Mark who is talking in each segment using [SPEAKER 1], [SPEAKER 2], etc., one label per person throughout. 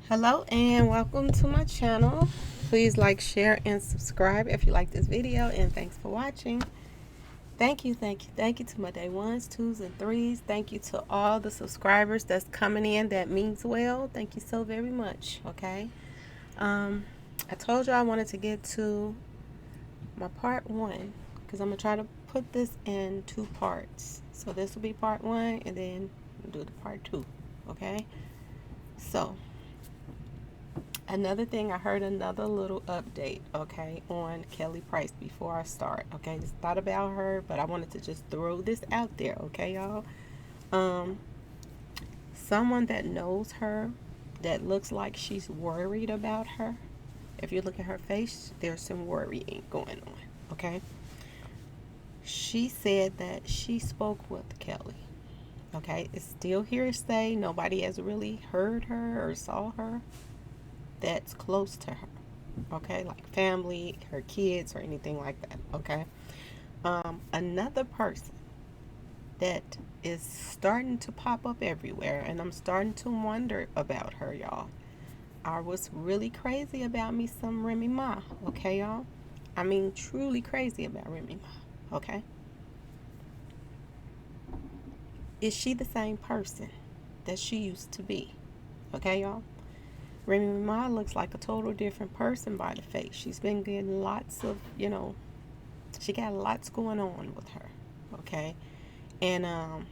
[SPEAKER 1] Hello and welcome to my channel. Please like, share, and subscribe if you like this video, and thanks for watching. Thank you to my day ones, twos, and threes. Thank you to all the subscribers that's coming in. That means well. Thank you so very much. Okay. I told you I wanted to get to my part one because I'm gonna try to put this in two parts. So this will be part one, and then we'll do the part two. Okay. So another thing, I heard another little update, okay, on Kelly Price before I start. Okay, it's not about her, but I wanted to just throw this out there, okay, y'all. Um, Someone that knows her, that looks like she's worried about her. If you look at her face, there's some worrying going on, okay? She said that she spoke with Kelly. Okay, it's still hearsay. Nobody has really heard her or saw her that's close to her, okay, like family, her kids, or anything like that, okay. Another person that is starting to pop up everywhere, and I'm starting to wonder about her, y'all. I was really crazy about me some Remy Ma, okay, y'all. I mean, truly crazy about Remy Ma, okay. Is she the same person that she used to be? Okay, y'all. Remy Ma looks like a total different person by the face. She's been getting lots of, she got lots going on with her. Okay. And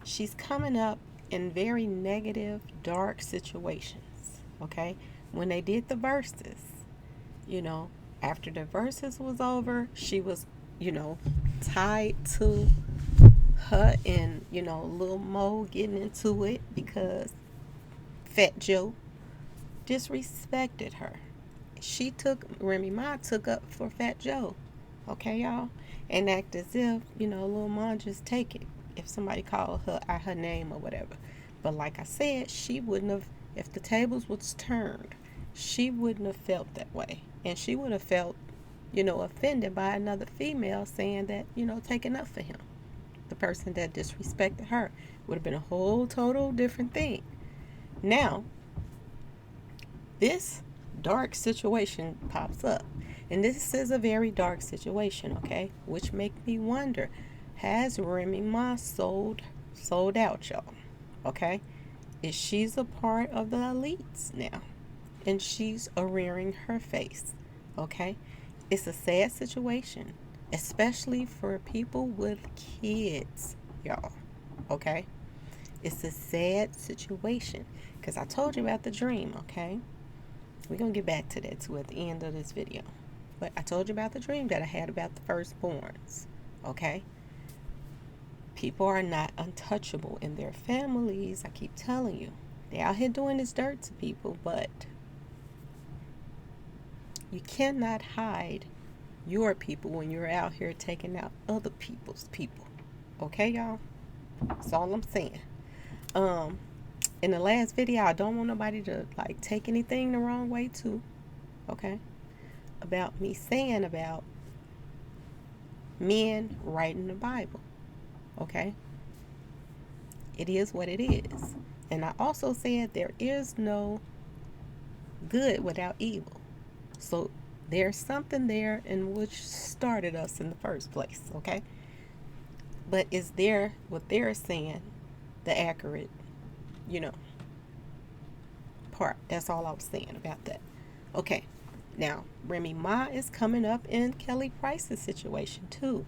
[SPEAKER 1] she's coming up in very negative, dark situations. Okay. When they did the verses, you know, after the verses was over, she was, tied to her and, Lil Mo getting into it because Fat Joe disrespected her. Remy Ma took up for Fat Joe. Okay, y'all? And act as if, Lil Ma just take it if somebody called her out her name or whatever. But like I said, she wouldn't have, if the tables was turned, she wouldn't have felt that way. And she would have felt, offended by another female saying that, taking up for him. The person that disrespected her would have been a whole total different thing. Now, this dark situation pops up. And this is a very dark situation, okay? Which make me wonder, has Remy Ma sold out, y'all? Okay? Is she's a part of the elites now? And she's rearing her face. Okay? It's a sad situation, especially for people with kids, y'all. Okay? It's a sad situation. Because I told you about the dream, okay? We're going to get back to that too at the end of this video. But I told you about the dream that I had about the firstborns. Okay? People are not untouchable in their families. I keep telling you. They're out here doing this dirt to people, but you cannot hide your people when you're out here taking out other people's people. Okay, y'all? That's all I'm saying. In the last video, I don't want nobody to like take anything the wrong way too. Okay? About me saying about men writing the Bible. Okay? It is what it is. And I also said there is no good without evil. So there's something there in which started us in the first place. Okay? But is there what they're saying the accurate, part? That's all I was saying about that. Okay. Now, Remy Ma is coming up in Kelly Price's situation too.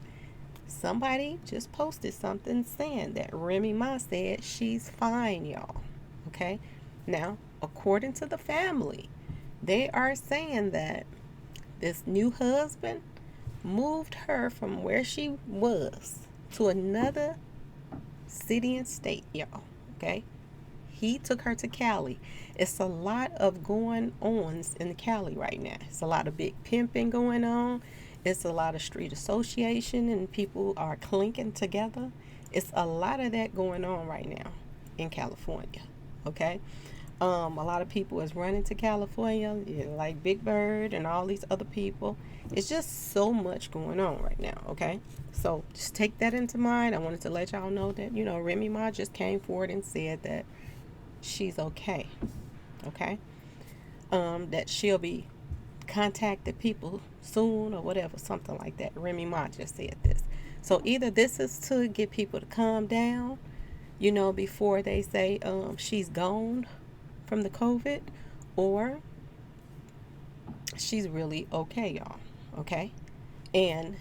[SPEAKER 1] Somebody just posted something saying that Remy Ma said she's fine, y'all. Okay? Now, according to the family, they are saying that this new husband moved her from where she was to another city and state, y'all. Okay? He took her to Cali. It's a lot of going ons in Cali right now. It's a lot of big pimping going on. It's a lot of street association and people are clinking together. It's a lot of that going on right now in California. Okay? A lot of people is running to California, like Big Bird and all these other people. It's just so much going on right now, okay? So just take that into mind. I wanted to let y'all know that, Remy Ma just came forward and said that she's okay. okay? That she'll be contacting people soon or whatever, something like that. Remy Ma just said this. So either this is to get people to calm down, before they say she's gone from the COVID, or she's really okay, y'all. Okay? And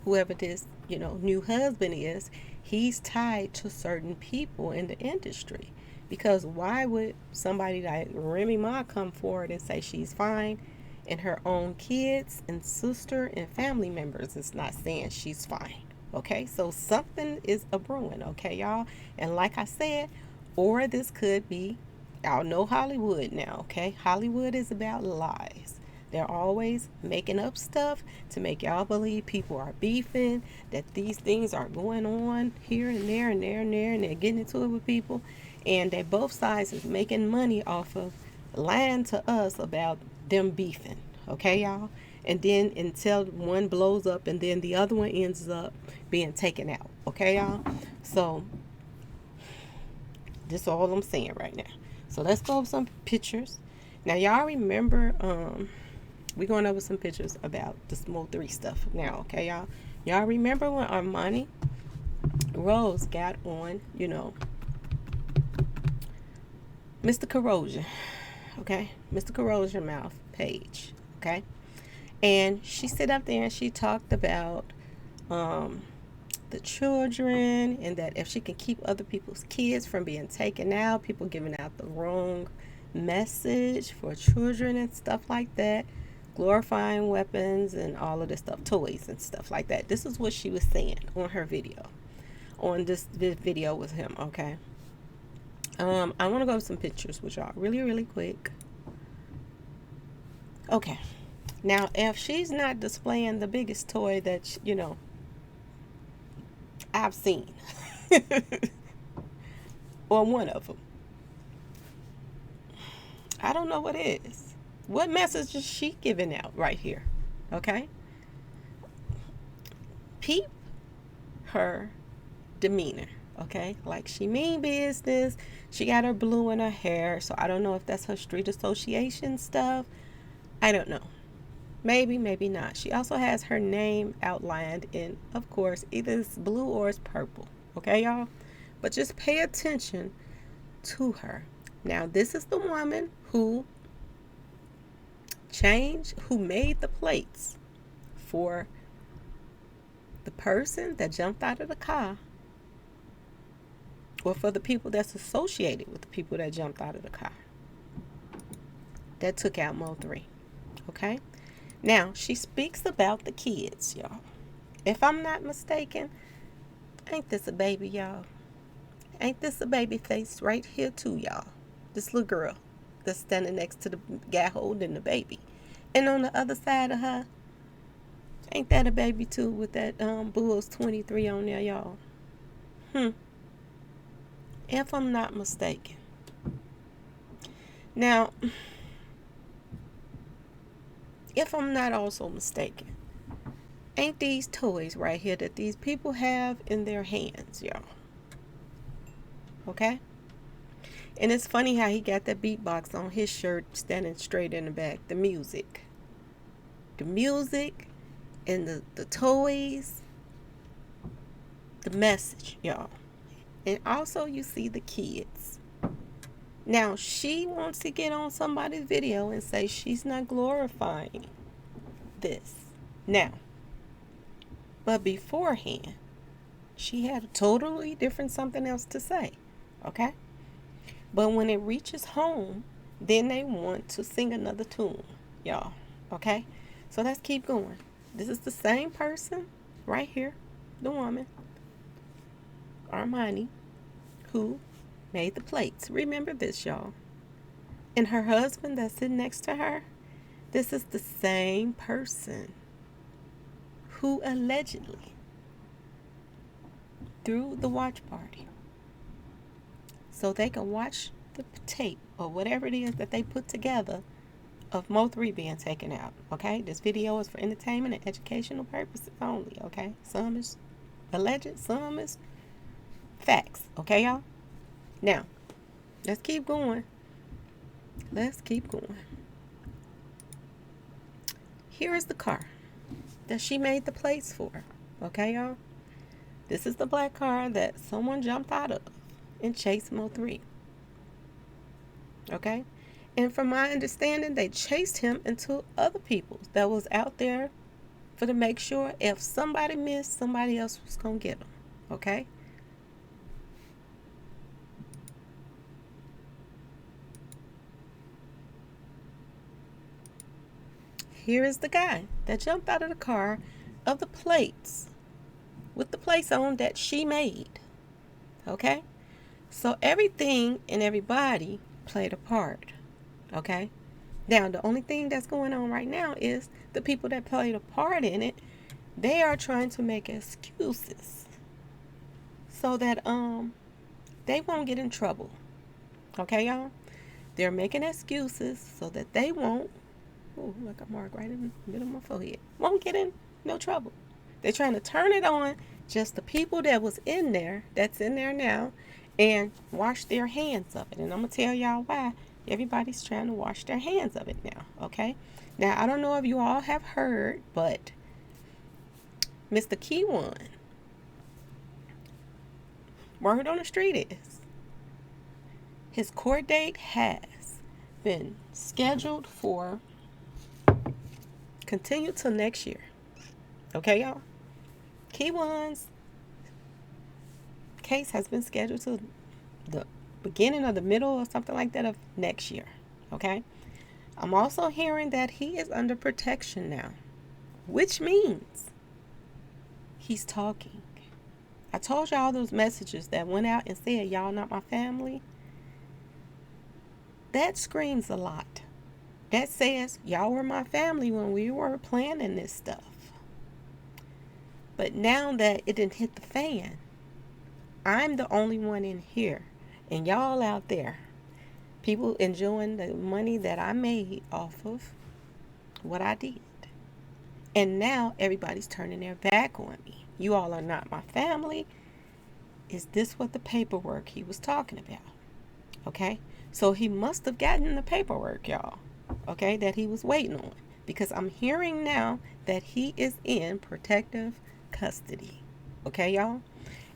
[SPEAKER 1] whoever this, new husband is, he's tied to certain people in the industry. Because why would somebody like Remy Ma come forward and say she's fine, and her own kids and sister and family members is not saying she's fine? Okay, so something is a brewing, okay, y'all? And like I said, or this could be, y'all know Hollywood now, okay? Hollywood is about lies. They're always making up stuff to make y'all believe people are beefing, that these things are going on here and there and there and there, and they're getting into it with people, and that both sides is making money off of lying to us about them beefing, okay, y'all? And then until one blows up and then the other one ends up being taken out, okay, y'all? So this is all I'm saying right now. So let's go over some pictures. Now y'all remember, we're going over some pictures about the Mo3 stuff now, okay, y'all? Y'all remember when Armani Rose got on, Mr. Corrosion, okay? Mr. Corrosion Mouth page, okay? And she sit up there and she talked about the children, and that if she can keep other people's kids from being taken out, people giving out the wrong message for children and stuff like that, glorifying weapons and all of this stuff, toys and stuff like that. This is what she was saying on her video, on this video with him, okay? I want to go with some pictures with y'all really, really quick. Okay. Now, if she's not displaying the biggest toy that, I've seen, or one of them, I don't know what it is. What message is she giving out right here? Okay? Peep her demeanor, okay? Like, she mean business. She got her blue in her hair, so I don't know if that's her street association stuff. I don't know. Maybe, maybe not. She also has her name outlined in, of course, either it's blue or it's purple. Okay, y'all? But just pay attention to her. Now, this is the woman who made the plates for the person that jumped out of the car, or for the people that's associated with the people that jumped out of the car that took out Mo3. Okay? Now, she speaks about the kids, y'all. If I'm not mistaken, ain't this a baby, y'all? Ain't this a baby face right here, too, y'all? This little girl that's standing next to the guy holding the baby. And on the other side of her, ain't that a baby, too, with that Bulls 23 on there, y'all? If I'm not mistaken. Now, if I'm not also mistaken, ain't these toys right here that these people have in their hands, y'all? Okay? And it's funny how he got that beatbox on his shirt standing straight in the back. The music. The music and the toys. The message, y'all. And also you see the kids. Now, she wants to get on somebody's video and say she's not glorifying this. Now, but beforehand, she had a totally different something else to say. Okay? But when it reaches home, then they want to sing another tune, y'all. Okay? So let's keep going. This is the same person right here, the woman, Armani, who made the plates. Remember this, y'all. And her husband that's sitting next to her, this is the same person who allegedly threw the watch party so they can watch the tape or whatever it is that they put together of Mo3 being taken out. Okay? This video is for entertainment and educational purposes only. Okay? Some is alleged, some is facts. Okay, y'all? Now, let's keep going. Let's keep going. Here is the car that she made the plates for. Okay, y'all? This is the black car that someone jumped out of and chased Mo3. Okay? And from my understanding, they chased him into other people that was out there for to make sure if somebody missed, somebody else was going to get them. Okay? Here is the guy that jumped out of the car of the plates with the plates on that she made. Okay? So everything and everybody played a part. Okay? Now, the only thing that's going on right now is the people that played a part in it, they are trying to make excuses so that they won't get in trouble. Okay, y'all? They're making excuses so that they won't, oh, like a mark right in the middle of my forehead, won't get in no trouble. They're trying to turn it on just the people that was in there, that's in there now, and wash their hands of it. And I'm going to tell y'all why everybody's trying to wash their hands of it now, okay? Now, I don't know if you all have heard, but Mr. Keyuan, word on the street is his court date has been scheduled for continue till next year. Okay, y'all? Keyuan's case has been scheduled to the beginning of the middle or something like that of next year. Okay? I'm also hearing that he is under protection now, which means he's talking. I told y'all those messages that went out and said, y'all not my family. That screams a lot. That says, y'all were my family when we were planning this stuff. But now that it didn't hit the fan, I'm the only one in here. And y'all out there, people enjoying the money that I made off of what I did. And now everybody's turning their back on me. You all are not my family. Is this what the paperwork he was talking about? Okay? So he must have gotten the paperwork, y'all. Okay? That he was waiting on. Because I'm hearing now that he is in protective custody. Okay, y'all?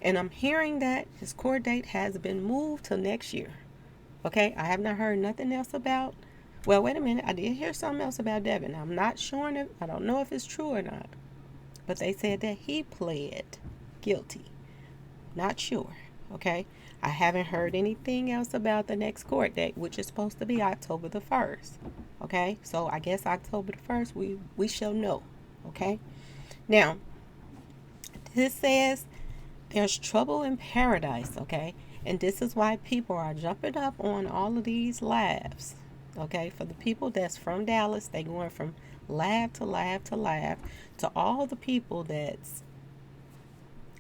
[SPEAKER 1] And I'm hearing that his court date has been moved till next year. Okay? I have not heard nothing else about. Well, wait a minute. I did hear something else about Devin. I'm not sure if I don't know if it's true or not. But they said that he pled guilty. Not sure. Okay? I haven't heard anything else about the next court date, which is supposed to be October the 1st. Okay? So I guess October the 1st we shall know. Okay? Now, this says there's trouble in paradise, okay? And this is why people are jumping up on all of these lives, okay? For the people that's from Dallas, they going from live to live to live to all the people that's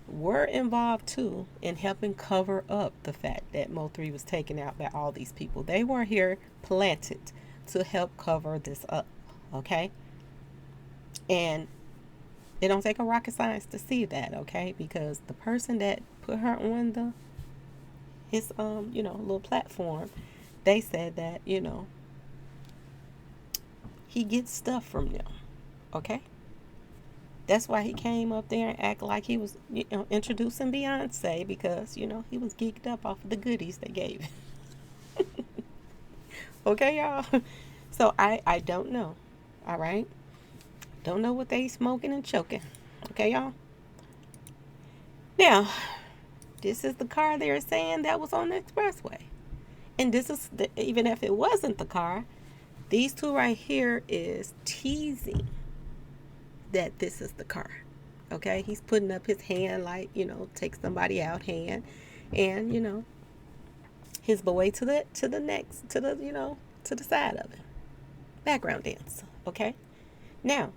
[SPEAKER 1] were involved too in helping cover up the fact that Mo3 was taken out by all these people. They were here planted to help cover this up, okay? And it don't take a rocket science to see that, okay? Because the person that put her on his little platform, they said that, he gets stuff from them, okay? That's why he came up there and act like he was, introducing Beyonce because, he was geeked up off of the goodies they gave him. Okay, y'all? So I don't know, all right? Don't know what they smoking and choking. Okay, y'all? Now, this is the car they're saying that was on the expressway. And this is, even if it wasn't the car, these two right here is teasing that this is the car. Okay? He's putting up his hand like, take somebody out hand. And, his boy to the next, to the side of it. Background dance. Okay? Now,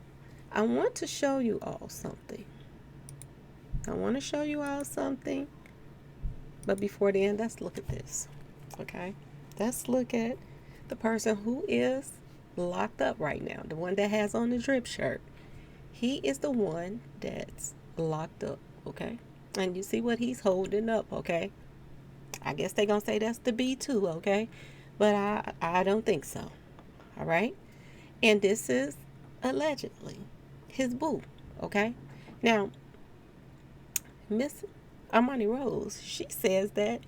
[SPEAKER 1] I want to show you all something. But before then, let's look at this. Okay? Let's look at the person who is locked up right now. The one that has on the drip shirt. He is the one that's locked up. Okay? And you see what he's holding up. Okay? I guess they're going to say that's the B2. Okay? but I don't think so. All right. And this is allegedly his boo. Okay. Now, Miss Armani Rose, she says that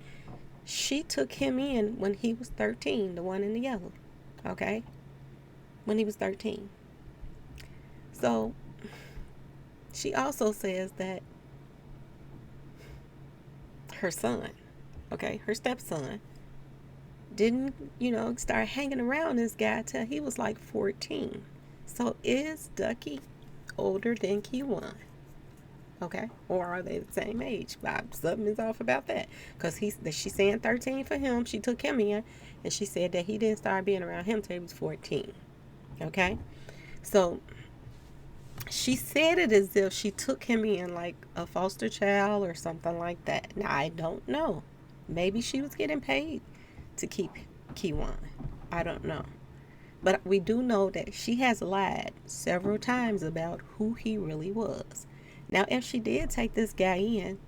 [SPEAKER 1] she took him in when he was 13, the one in the yellow. Okay. When he was 13. So she also says that her son, okay, her stepson, didn't, start hanging around this guy till he was like 14. So is Ducky older than Keyuan? Okay, or are they the same age? Something is off about that, because she's saying 13 for him. She took him in, and she said that he didn't start being around him till he was 14. Okay, so she said it as if she took him in like a foster child or something like that. Now, I don't know. Maybe she was getting paid to keep Keyuan. I don't know. But we do know that she has lied several times about who he really was. Now, if she did take this guy in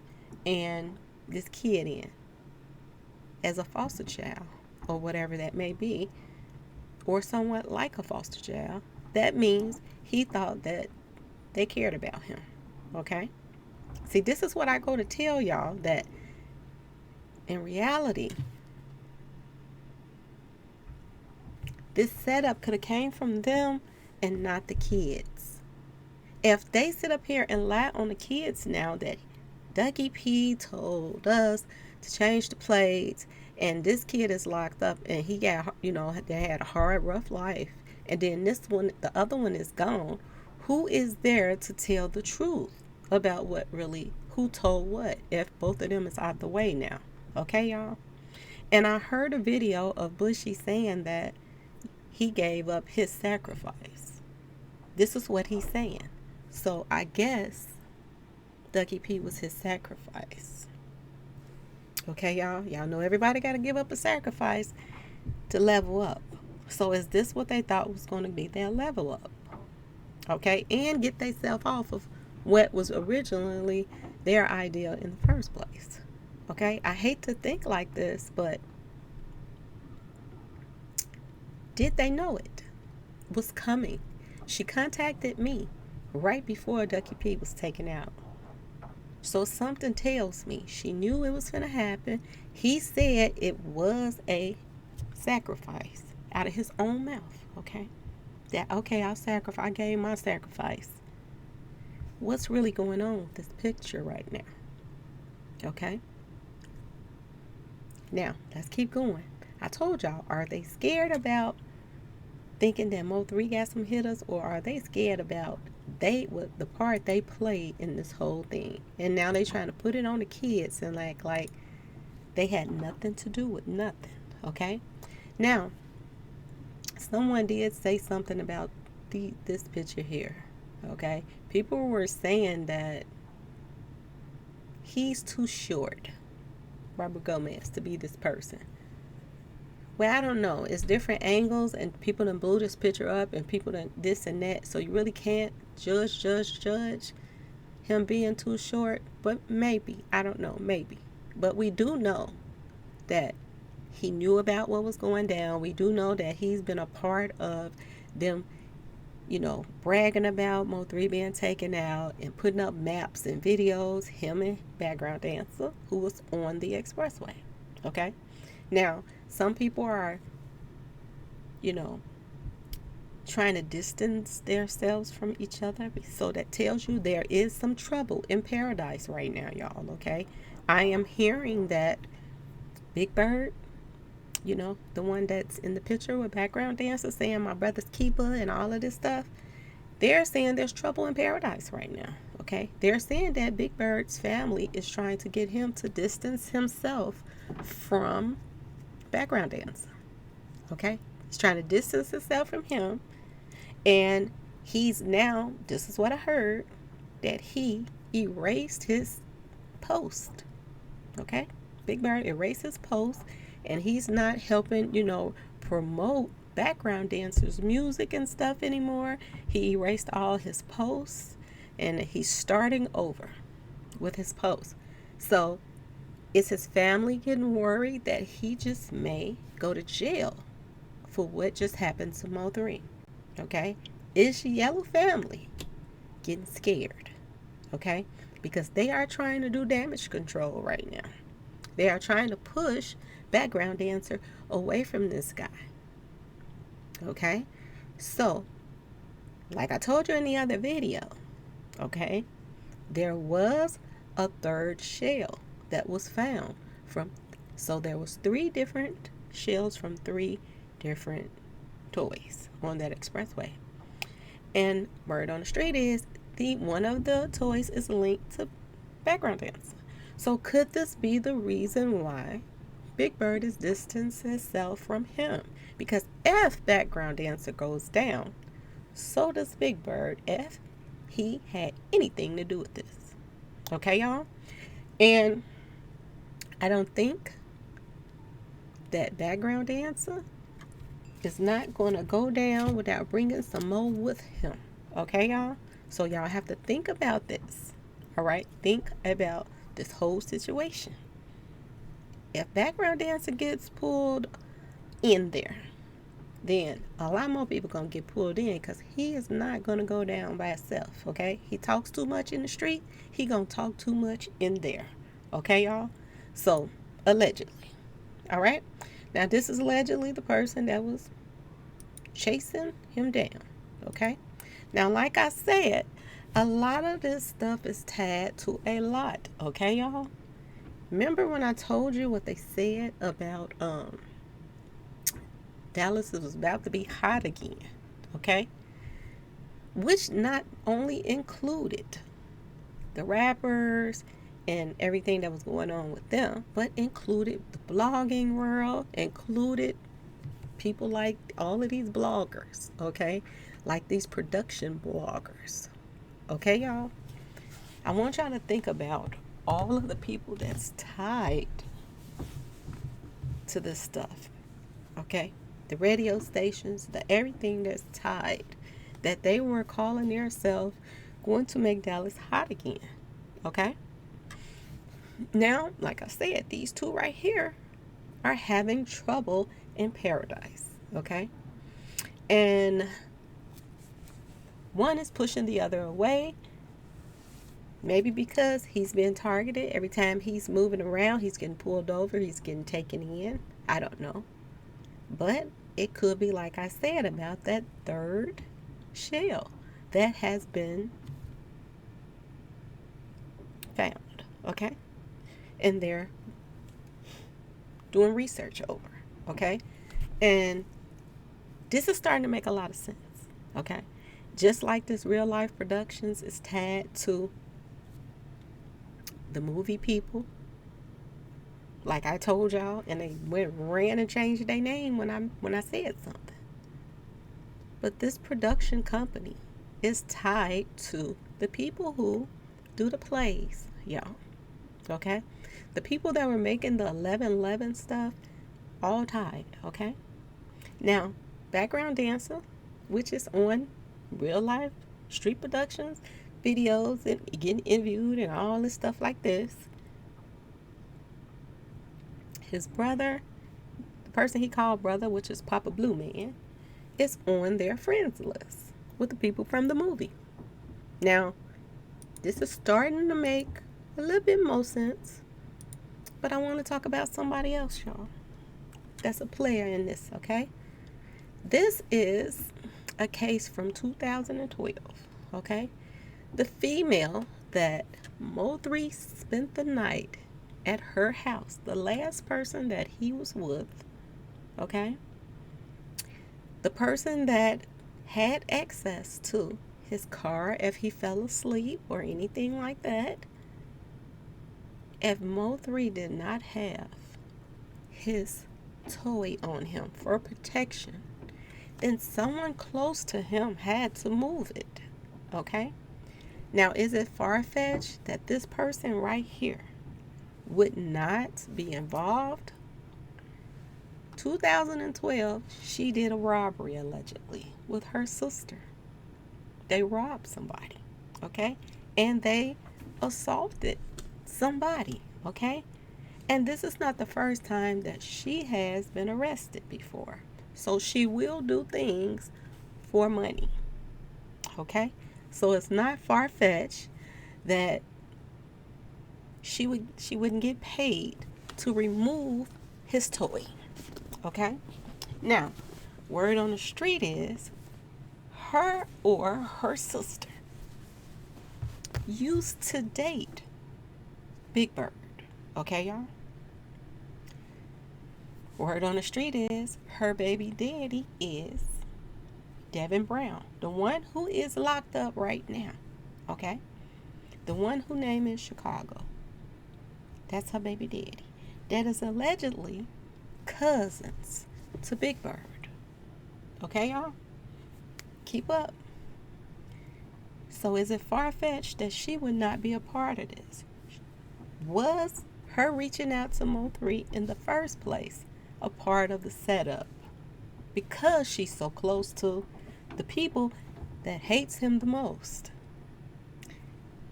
[SPEAKER 1] and this kid in as a foster child or whatever that may be, or somewhat like a foster child, that means he thought that they cared about him. Okay? See, this is what I go to tell y'all, that in reality, this setup could have came from them and not the kids. If they sit up here and lie on the kids now that Ducky P told us to change the plates, and this kid is locked up and he got, they had a hard, rough life, and then this one, the other one is gone, who is there to tell the truth about who told what, if both of them is out the way now? Okay, y'all? And I heard a video of Bushy saying that he gave up his sacrifice. This is what he's saying. So I guess Ducky P was his sacrifice. Okay, y'all? Y'all know everybody got to give up a sacrifice to level up. So is this what they thought was going to be their level up? Okay, and get themselves off of what was originally their idea in the first place. Okay, I hate to think like this, but did they know it was coming? She contacted me right before Ducky P was taken out. So something tells me she knew it was going to happen. He said it was a sacrifice out of his own mouth. Okay, I gave my sacrifice. What's really going on with this picture right now? Okay, now let's keep going. I told y'all, are they scared about thinking that Mo3 got some hitters, or are they scared about the part they played in this whole thing? And now they trying to put it on the kids and act like they had nothing to do with nothing. Okay, now someone did say something about this picture here. Okay, people were saying that he's too short, Robert Gomez, to be this person. Well, I don't know. It's different angles, and people done blew this picture up, and people done this and that. So you really can't judge him being too short. But maybe. I don't know. Maybe. But we do know that he knew about what was going down. We do know that he's been a part of them, bragging about Mo3 being taken out and putting up maps and videos, him and background dancer who was on the expressway. Okay? Now, some people are, trying to distance themselves from each other. So that tells you there is some trouble in paradise right now, y'all, okay? I am hearing that Big Bird, the one that's in the picture with background dancer saying my brother's keeper and all of this stuff, they're saying there's trouble in paradise right now, okay? They're saying that Big Bird's family is trying to get him to distance himself from background dancer. Okay, he's trying to distance himself from him, and he's now, this is what I heard, that he erased his post. Okay, Big Bird erased his post, and he's not helping promote background dancers music and stuff anymore. He erased all his posts, and he's starting over with his posts. So Is his family getting worried that he just may go to jail for what just happened to Mo3? Okay? Is your yellow family getting scared? Okay? Because they are trying to do damage control right now. They are trying to push background dancer away from this guy. Okay? So, like I told you in the other video, okay, there was a third shell that was found from, so there was 3 different shells from 3 different toys on that expressway. And word on the street is one of the toys is linked to background dancer. So could this be the reason why Big Bird is distancing himself from him? Because if background dancer goes down, so does Big Bird if he had anything to do with this. Okay, y'all? And I don't think that background dancer is not going to go down without bringing some more with him. Okay, y'all? So y'all have to think about this. All right? Think about this whole situation. If background dancer gets pulled in there, then a lot more people going to get pulled in because he is not going to go down by himself. Okay? He talks too much in the street. He going to talk too much in there. Okay, y'all? So, allegedly. All right? Now, this is allegedly the person that was chasing him down. Okay? Now, like I said, a lot of this stuff is tied to a lot. Okay, y'all? Remember when I told you what they said about Dallas was about to be hot again? Okay? Which not only included the rappers and everything that was going on with them, but included the blogging world, included people like all of these bloggers, okay? Like these production bloggers. Okay, y'all? I want y'all to think about all of the people that's tied to this stuff, okay? The radio stations, the everything that's tied, that they were calling themselves going to make Dallas hot again, okay? Now, like I said, these 2 right here are having trouble in paradise, okay? And one is pushing the other away, maybe because he's been targeted. Every time he's moving around, he's getting pulled over, he's getting taken in. I don't know. But it could be, like I said, about that third shell that has been found, okay? And they're doing research over, okay? And this is starting to make a lot of sense, okay? Just like this real life productions is tied to the movie people, like I told y'all, and they ran and changed their name when I said something. But this production company is tied to the people who do the plays, y'all. Okay? The people that were making the 1111 stuff, all tied, okay? Now, background dancer, which is on real life street productions, videos, and getting interviewed and all this stuff like this. His brother, the person he called brother, which is Papa Blue Man, is on their friends list with the people from the movie. Now, this is starting to make a little bit more sense, but I want to talk about somebody else, y'all. That's a player in this, okay? This is a case from 2012, okay? The female that Mo3 spent the night at her house, the last person that he was with, okay? The person that had access to his car if he fell asleep or anything like that. If Mo3 did not have his toy on him for protection, then someone close to him had to move it, okay? Now, is it far-fetched that this person right here would not be involved? 2012, she did a robbery allegedly with her sister. They robbed somebody, okay? And they assaulted somebody, okay? And this is not the first time that she has been arrested before. So she will do things for money. Okay? So it's not far fetched that she wouldn't get paid to remove his toy. Okay? Now, word on the street is her or her sister used to date Big Bird. Okay, y'all? Word on the street is her baby daddy is Devin Brown, the one who is locked up right now. Okay? The one who name is Chicago. That's her baby daddy. That is allegedly cousins to Big Bird. Okay, y'all? Keep up. So is it far-fetched that she would not be a part of this? Was her reaching out to Mo3 in the first place a part of the setup? Because she's so close to the people that hates him the most.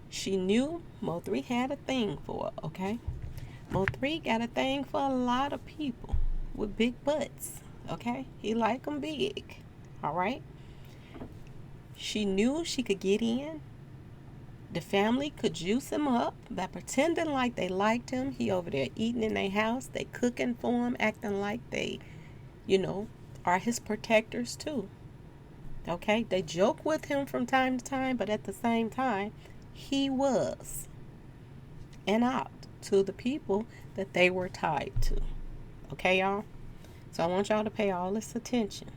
[SPEAKER 1] She knew Mo3 had a thing for her, okay? Mo3 got a thing for a lot of people with big butts, okay? He like them big, all right? She knew she could get in. The family could juice him up by pretending like they liked him. He over there eating in their house. They cooking for him, acting like they, are his protectors too. Okay? They joke with him from time to time, but at the same time, he was an out to the people that they were tied to. Okay, y'all? So I want y'all to pay all this attention.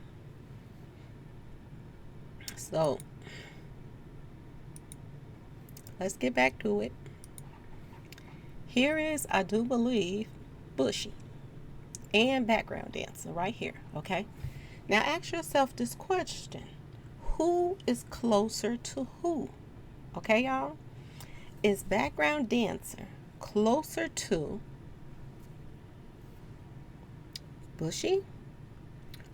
[SPEAKER 1] So, let's get back to it. Here is, I do believe, Bushy and background dancer right here, okay? Now ask yourself this question. Who is closer to who? Okay, y'all? Is background dancer closer to Bushy?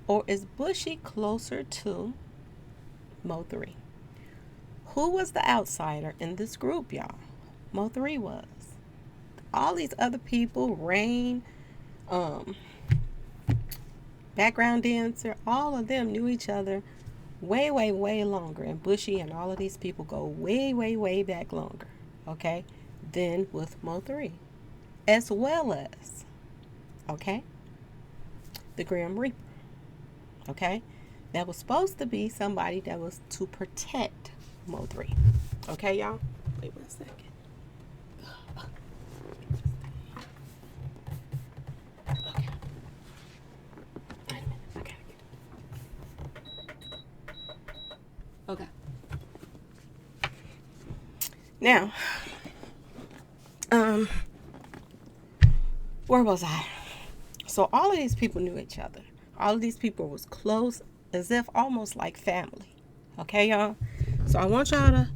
[SPEAKER 1] Or is Bushy closer to Mo3? Who was the outsider in this group, y'all? Mo3 was. All these other people, Rain, background dancer, all of them knew each other way, way, way longer. And Bushy and all of these people go way, way, way back longer, okay, than with Mo3. As well as, okay, the Grim Reaper, okay? That was supposed to be somebody that was to protect Mo3. Okay, y'all? Wait 1 second. Okay. Wait a minute. I gotta get it. Okay. Now, where was I? So all of these people knew each other. All of these people was close, as if almost like family. Okay, y'all? So I want y'all to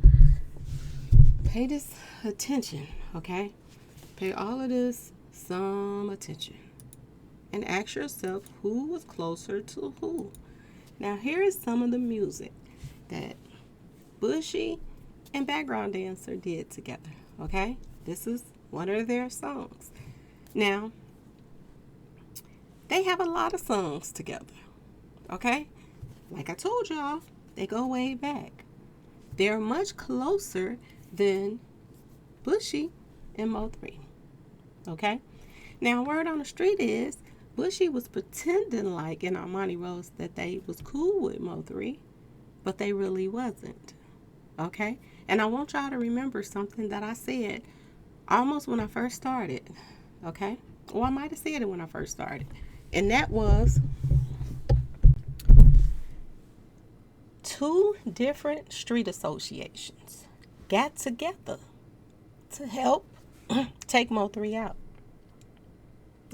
[SPEAKER 1] pay this attention, okay? Pay all of this some attention. And ask yourself who was closer to who. Now here is some of the music that Bushy and background dancer did together, okay? This is one of their songs. Now, they have a lot of songs together, okay? Like I told y'all, they go way back. They're much closer than Bushy and Mo3, okay? Now, word on the street is Bushy was pretending like in Armani Rose that they was cool with Mo3, but they really wasn't, okay? And I want y'all to remember something that I said almost when I first started, okay? Or I might have said it when I first started. And that was 2 different street associations got together to help take Mo3 out.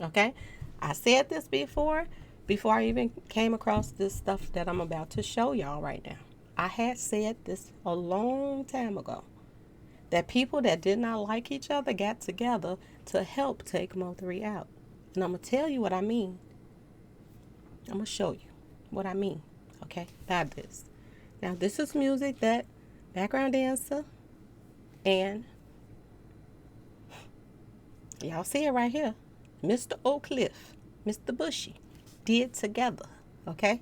[SPEAKER 1] Okay? I said this before I even came across this stuff that I'm about to show y'all right now. I had said this a long time ago. That people that did not like each other got together to help take Mo3 out. And I'm going to tell you what I mean. I'm going to show you what I mean. Okay? By this. Now, this is music that background dancer and y'all see it right here. Mr. Oak Cliff, Mr. Bushy did together. Okay?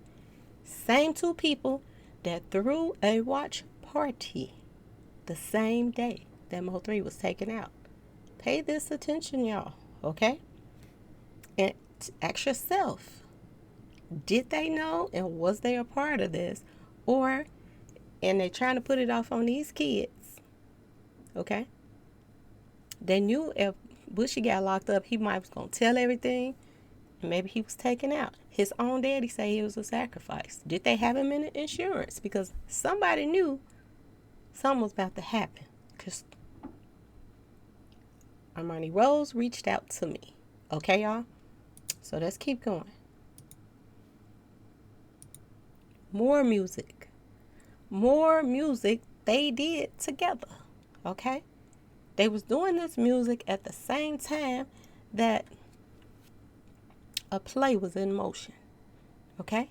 [SPEAKER 1] Same two people that threw a watch party the same day that Mo3 was taken out. Pay this attention, y'all. Okay? And ask yourself, did they know and was they a part of this? Or, and they trying to put it off on these kids. Okay? They knew if Bushy got locked up, he might was going to tell everything. And maybe he was taken out. His own daddy said he was a sacrifice. Did they have him in insurance? Because somebody knew something was about to happen. Because Armani Rose reached out to me. Okay, y'all? So let's keep going. More music. More music they did together. Okay? They was doing this music at the same time that a play was in motion. Okay?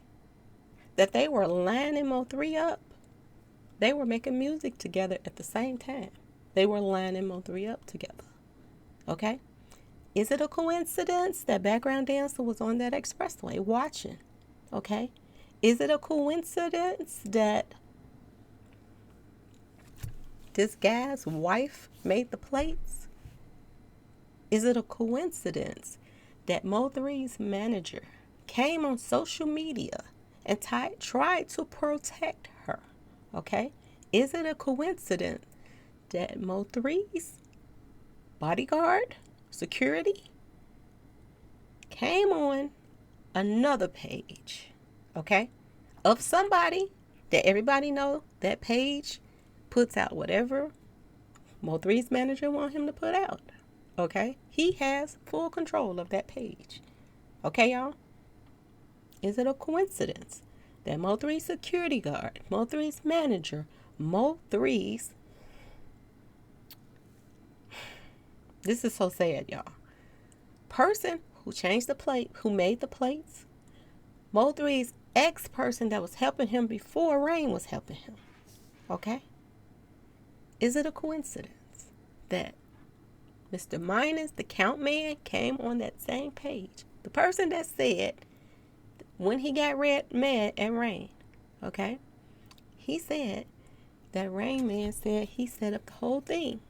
[SPEAKER 1] That they were lining Mo3 up. They were making music together at the same time. They were lining Mo3 up together. Okay? Is it a coincidence that background dancer was on that expressway watching? Okay? Is it a coincidence that this guy's wife made the plates? Is it a coincidence that Mo3's manager came on social media and tried to protect her? Okay? Is it a coincidence that Mo3's bodyguard, security, came on another page, okay, of somebody that everybody know that page puts out whatever Mo3's manager want him to put out, okay? He has full control of that page, okay, y'all? Is it a coincidence that Mo3's security guard, Mo3's manager, Mo3's, this is so sad, y'all, person who changed the plate, who made the plates, Mo3's ex-person that was helping him before Rain was helping him, okay? Is it a coincidence that Mr. Minus, the count man, came on that same page? The person that said when he got mad at Rain, okay? He said that Rain Man said he set up the whole thing,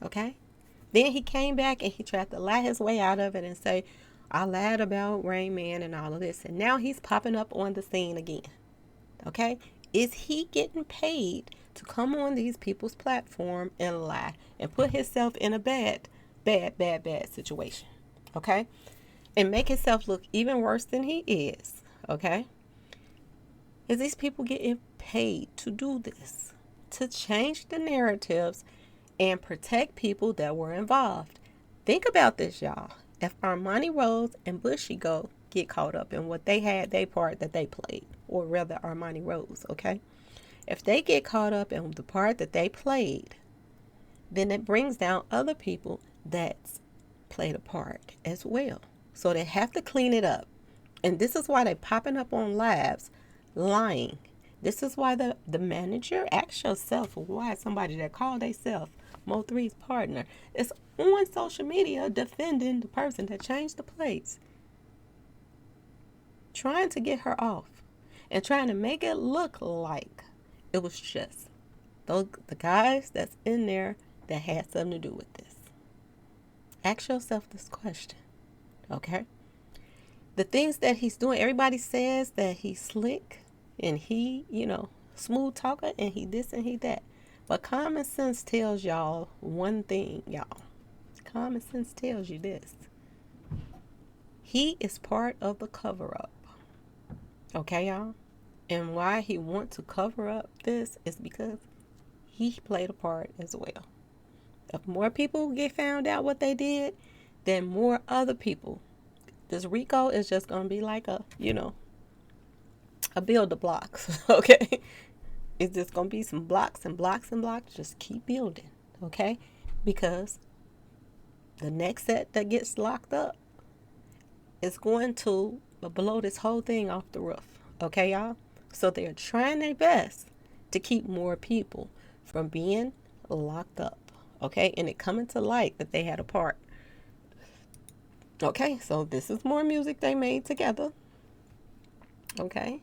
[SPEAKER 1] okay? Then he came back and he tried to lie his way out of it and say, I lied about Rain Man and all of this. And now he's popping up on the scene again. Okay? Is he getting paid to come on these people's platform and lie and put himself in a bad situation? Okay? And make himself look even worse than he is. Okay? Is these people getting paid to do this? To change the narratives and protect people that were involved. Think about this, y'all. If Armani Rose and Bushy get caught up in what they had, their part that they played, or rather Armani Rose, okay? If they get caught up in the part that they played, then it brings down other people that's played a part as well. So they have to clean it up. And this is why they're popping up on lives lying. This is why the manager, ask yourself why somebody that called themselves Mo3's partner is on social media defending the person that changed the plates, trying to get her off and trying to make it look like it was just the guys that's in there that had something to do with this. Ask yourself this question, okay? The things that he's doing, everybody says that he's slick and he, smooth talker and he this and he that. But common sense tells y'all one thing, y'all. Common sense tells you this. He is part of the cover-up. Okay, y'all? And why he wants to cover up this is because he played a part as well. If more people get found out what they did, then more other people. This Rico is just going to be like a build of blocks, okay? It's just going to be some blocks and blocks and blocks. Just keep building, okay? Because the next set that gets locked up is going to blow this whole thing off the roof, okay, y'all? So they're trying their best to keep more people from being locked up, okay? And it coming to light that they had a part. Okay, so this is more music they made together. Okay,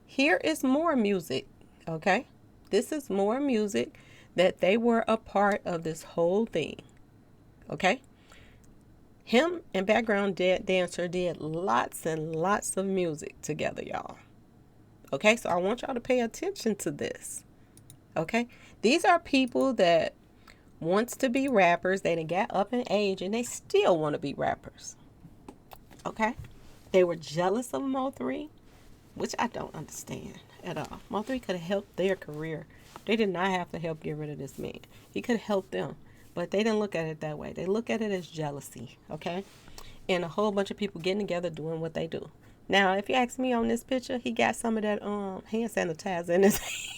[SPEAKER 1] here is more music. Okay, this is more music that they were a part of this whole thing. Okay, him and background dancer did lots and lots of music together, y'all. Okay, so I want y'all to pay attention to this. Okay, these are people that wants to be rappers. They done got up in age and they still want to be rappers. Okay, they were jealous of Mo3, which I don't understand at all. Mo3 could have helped their career. They did not have to help get rid of this man. He could have helped them, but they didn't look at it that way. They look at it as jealousy. Okay, and a whole bunch of people getting together doing what they do. Now, if you ask me on this picture, he got some of that hand sanitizer in his hand.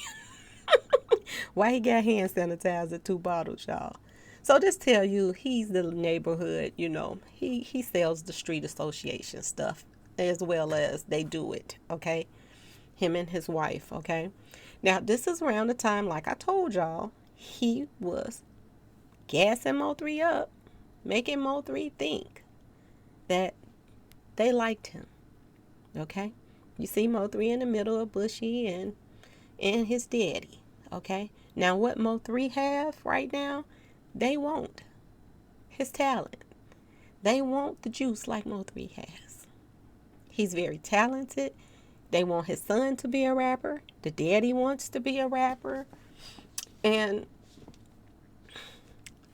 [SPEAKER 1] Why he got hand sanitizer, 2 bottles, y'all? So this tell you he's the neighborhood, he sells the street association stuff as well as they do it, okay? Him and his wife, okay? Now this is around the time, like I told y'all, he was gassing Mo3 up, making Mo3 think that they liked him, okay? You see Mo3 in the middle of Bushy and his daddy, okay? Now what Mo3 have right now, they want his talent. They want the juice like Mo3 has. He's very talented. They want his son to be a rapper. The daddy wants to be a rapper. And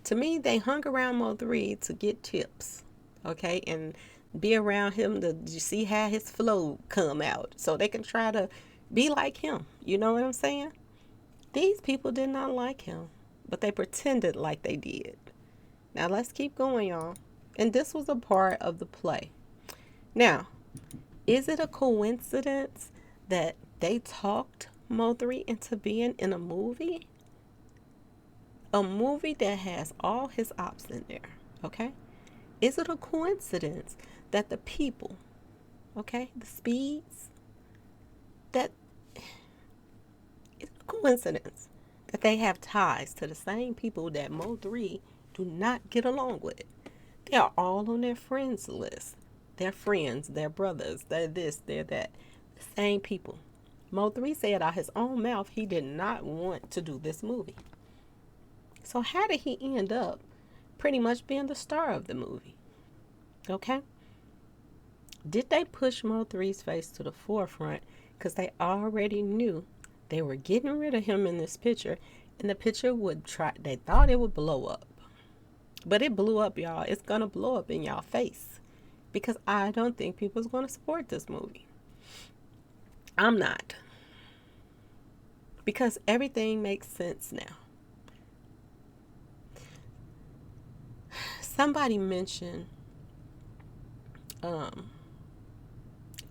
[SPEAKER 1] to me, they hung around Mo3 to get tips, okay? And be around him to see how his flow come out so they can try to be like him. You know what I'm saying? These people did not like him, but they pretended like they did. Now let's keep going, y'all. And this was a part of the play. Now, is it a coincidence that they talked Mo3 into being in a movie? A movie that has all his ops in there, okay? Is it a coincidence that the people, okay, the speeds, that it's a coincidence that they have ties to the same people that Mo3 do not get along with? They are all on their friends list. They're friends, they're brothers, they're this, they're that. The same people. Mo3 said out his own mouth he did not want to do this movie. So how did he end up pretty much being the star of the movie? Okay? Did they push Mo3's face to the forefront because they already knew they were getting rid of him in this picture, and the picture they thought it would blow up. But it blew up, y'all. It's going to blow up in y'all face because I don't think people's going to support this movie. I'm not. Because everything makes sense now. Somebody mentioned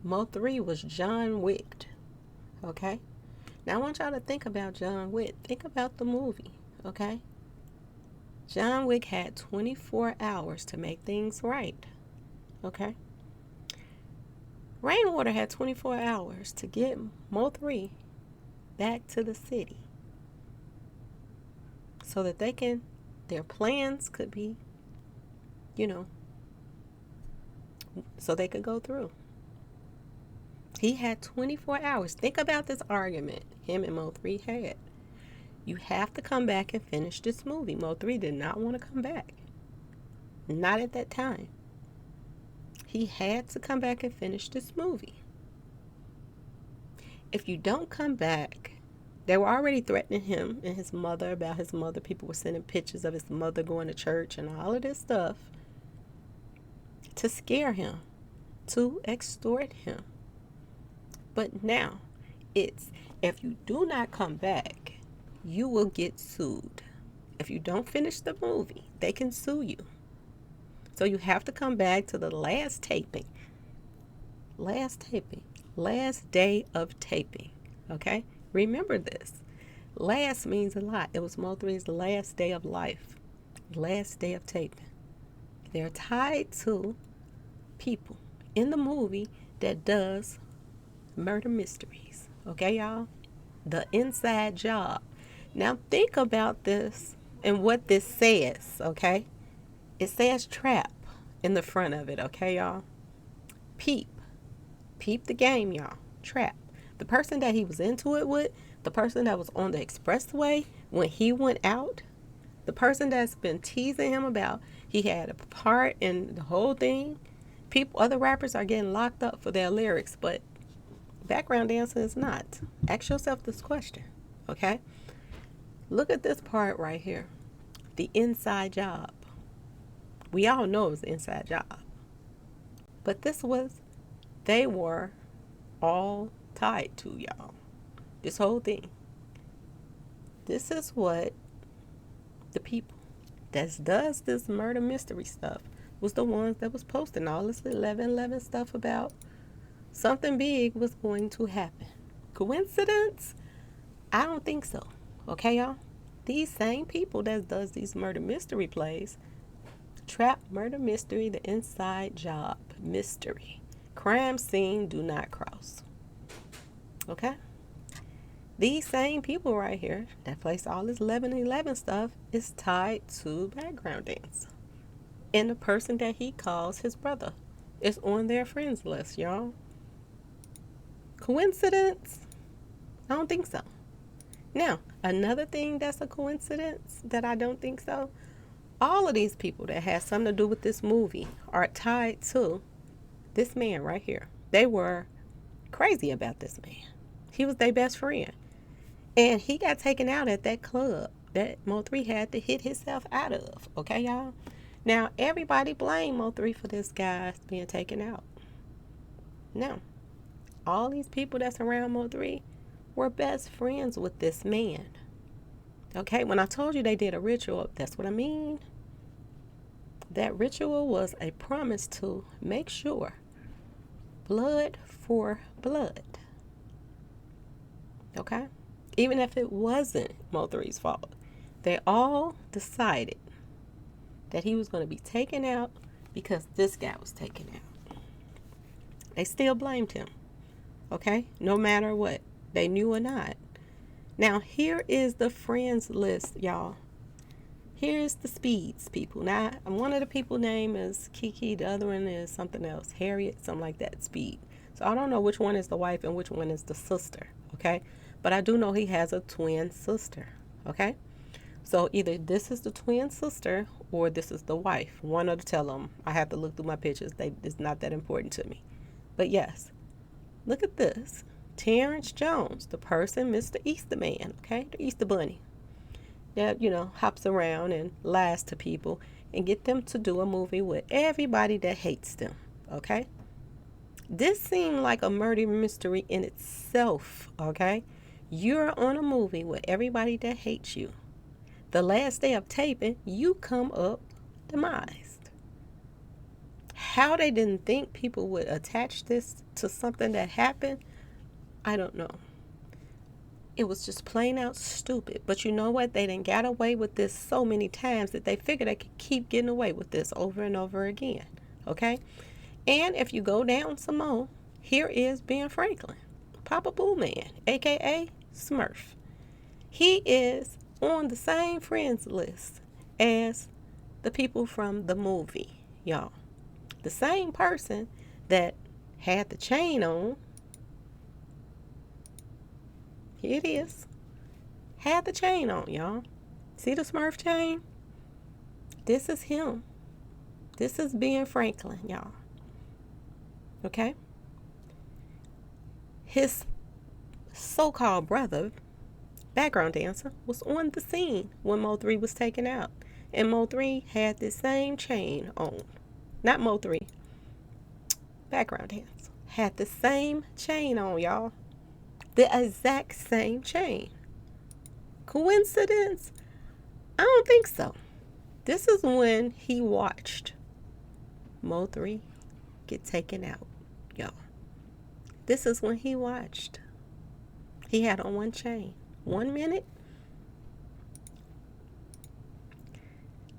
[SPEAKER 1] Mo3 was John Wick. Okay? Now I want y'all to think about John Wick. Think about the movie. Okay? John Wick had 24 hours to make things right. Okay? Rainwater had 24 hours to get Mo3 back to the city so that their plans could be, so they could go through. He had 24 hours. Think about this argument him and Mo3 had. You have to come back and finish this movie. Mo3 did not want to come back. Not at that time. He had to come back and finish this movie. If you don't come back, they were already threatening him and his mother about his mother. People were sending pictures of his mother going to church and all of this stuff to scare him, to extort him. But now it's, if you do not come back, you will get sued. If you don't finish the movie, they can sue you. So you have to come back to the last taping. Last day of taping. Okay? Remember this. Last means a lot. It was Mo3's last day of life. Last day of taping. They're tied to people in the movie that does murder mysteries. Okay, y'all? The inside job. Now think about this and what this says, okay? It says trap. in the front of it, okay, y'all? Peep. Peep the game, y'all. Trap. The person that he was into it with, the person that was on the expressway when he went out, the person that's been teasing him about he had a part in the whole thing. People, other rappers are getting locked up for their lyrics, but background dancing is not. Ask yourself this question, okay? Look at this part right here. The inside job. We all know it was the inside job. But they were all tied to, y'all. This whole thing. This is what the people that does this murder mystery stuff was the ones that was posting all this 11/11 stuff about something big was going to happen. Coincidence? I don't think so. Okay, y'all? These same people that does these murder mystery plays, trap, murder mystery, the inside job, mystery, crime scene, do not cross. Okay? These same people right here that place all this 11/11 stuff is tied to background dance. And the person that he calls his brother is on their friends list, y'all. Coincidence? I don't think so. Now, another thing that's a coincidence that I don't think so, all of these people that had something to do with this movie are tied to this man right here. They were crazy about this man. He was their best friend. And he got taken out at that club that Mo3 had to hit himself out of. Okay, y'all? Now, everybody blame Mo3 for this guy being taken out. Now, all these people that's around Mo3 were best friends with this man. Okay, when I told you they did a ritual, that's what I mean. That ritual was a promise to make sure blood for blood. Okay? Even if it wasn't Mo3's fault, they all decided that he was going to be taken out because this guy was taken out. They still blamed him. Okay? No matter what, they knew or not. Now, here is the friends list, y'all. Here's the speeds people. Now, one of the people name is Kiki. The other one is something else. Harriet, something like that. Speed. So I don't know which one is the wife and which one is the sister. Okay? But I do know he has a twin sister. Okay? So either this is the twin sister or this is the wife. One of the tell them. I have to look through my pictures. It's not that important to me. But yes. Look at this. Terrence Jones, the person, Mr. Easter Man. Okay? The Easter Bunny. That, hops around and lies to people and get them to do a movie with everybody that hates them. Okay? This seemed like a murder mystery in itself. Okay? You're on a movie with everybody that hates you. The last day of taping, you come up demised. How they didn't think people would attach this to something that happened, I don't know. It was just plain out stupid. But you know what? They done got away with this so many times that they figured they could keep getting away with this over and over again. Okay? And if you go down some more, here is Ben Franklin, Papa Boo Man, a.k.a. Smurf. He is on the same friends list as the people from the movie, y'all. The same person that had the chain on. Here it is. Had the chain on, y'all. See the Smurf chain? This is him. This is Ben Franklin, y'all. Okay? His so-called brother, background dancer, was on the scene when Mo3 was taken out. And Mo3 had the same chain on. Not Mo3. Background dancer. Had the same chain on, y'all. The exact same chain. Coincidence? I don't think so. This is when he watched Mo3 get taken out, y'all. This is when he watched. He had on one chain. 1 minute.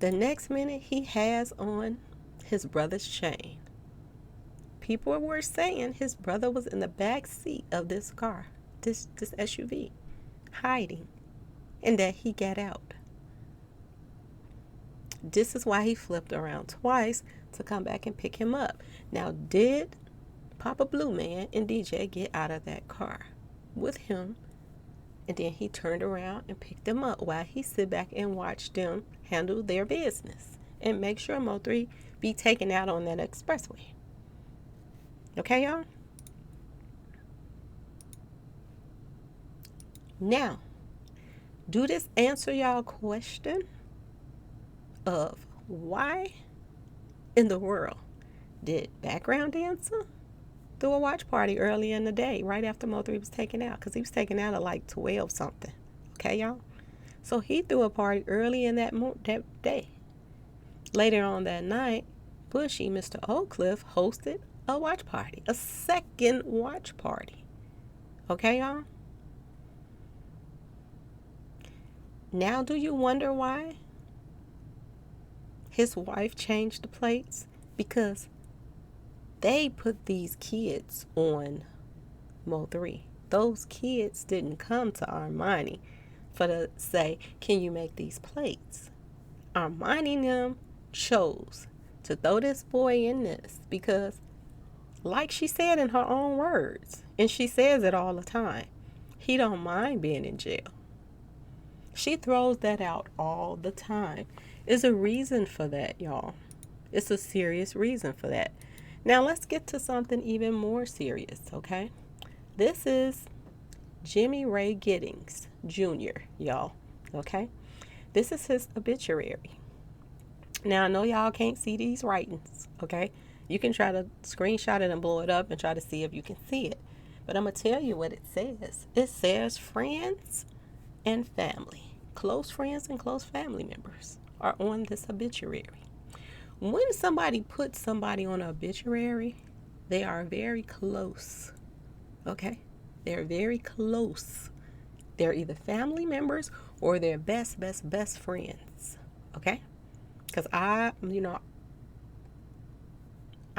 [SPEAKER 1] The next minute, he has on his brother's chain. People were saying his brother was in the back seat of this car, this SUV, hiding, and that he got out. This is why he flipped around twice to come back and pick him up. Now, did Papa Blue Man and DJ get out of that car with him? And then he turned around and picked them up while he sit back and watched them handle their business and make sure Mo3 be taken out on that expressway. Okay, y'all? Now, do this answer y'all question of why in the world did background dancer do a watch party early in the day right after Mo3 was taken out? Because he was taken out at like 12 something. Okay, y'all? So he threw a party early in that day. Later on that night, Bushy, Mr. Oakcliff, hosted a watch party. A second watch party. Okay, y'all? Now, do you wonder why his wife changed the plates? Because they put these kids on Mo3. Those kids didn't come to Armani for to say, can you make these plates? Armani them chose to throw this boy in this because, like she said in her own words, and she says it all the time, he don't mind being in jail. She throws that out all the time. There's a reason for that, y'all. It's a serious reason for that. Now let's get to something even more serious, okay? This is Jimmy Ray Giddings Jr., y'all, okay? This is his obituary. Now, I know y'all can't see these writings, okay? You can try to screenshot it and blow it up and try to see if you can see it. But I'm going to tell you what it says. It says friends and family. Close friends and close family members are on this obituary. When somebody puts somebody on an obituary, they are very close, okay? They're very close. They're either family members or they're best friends, okay? Because I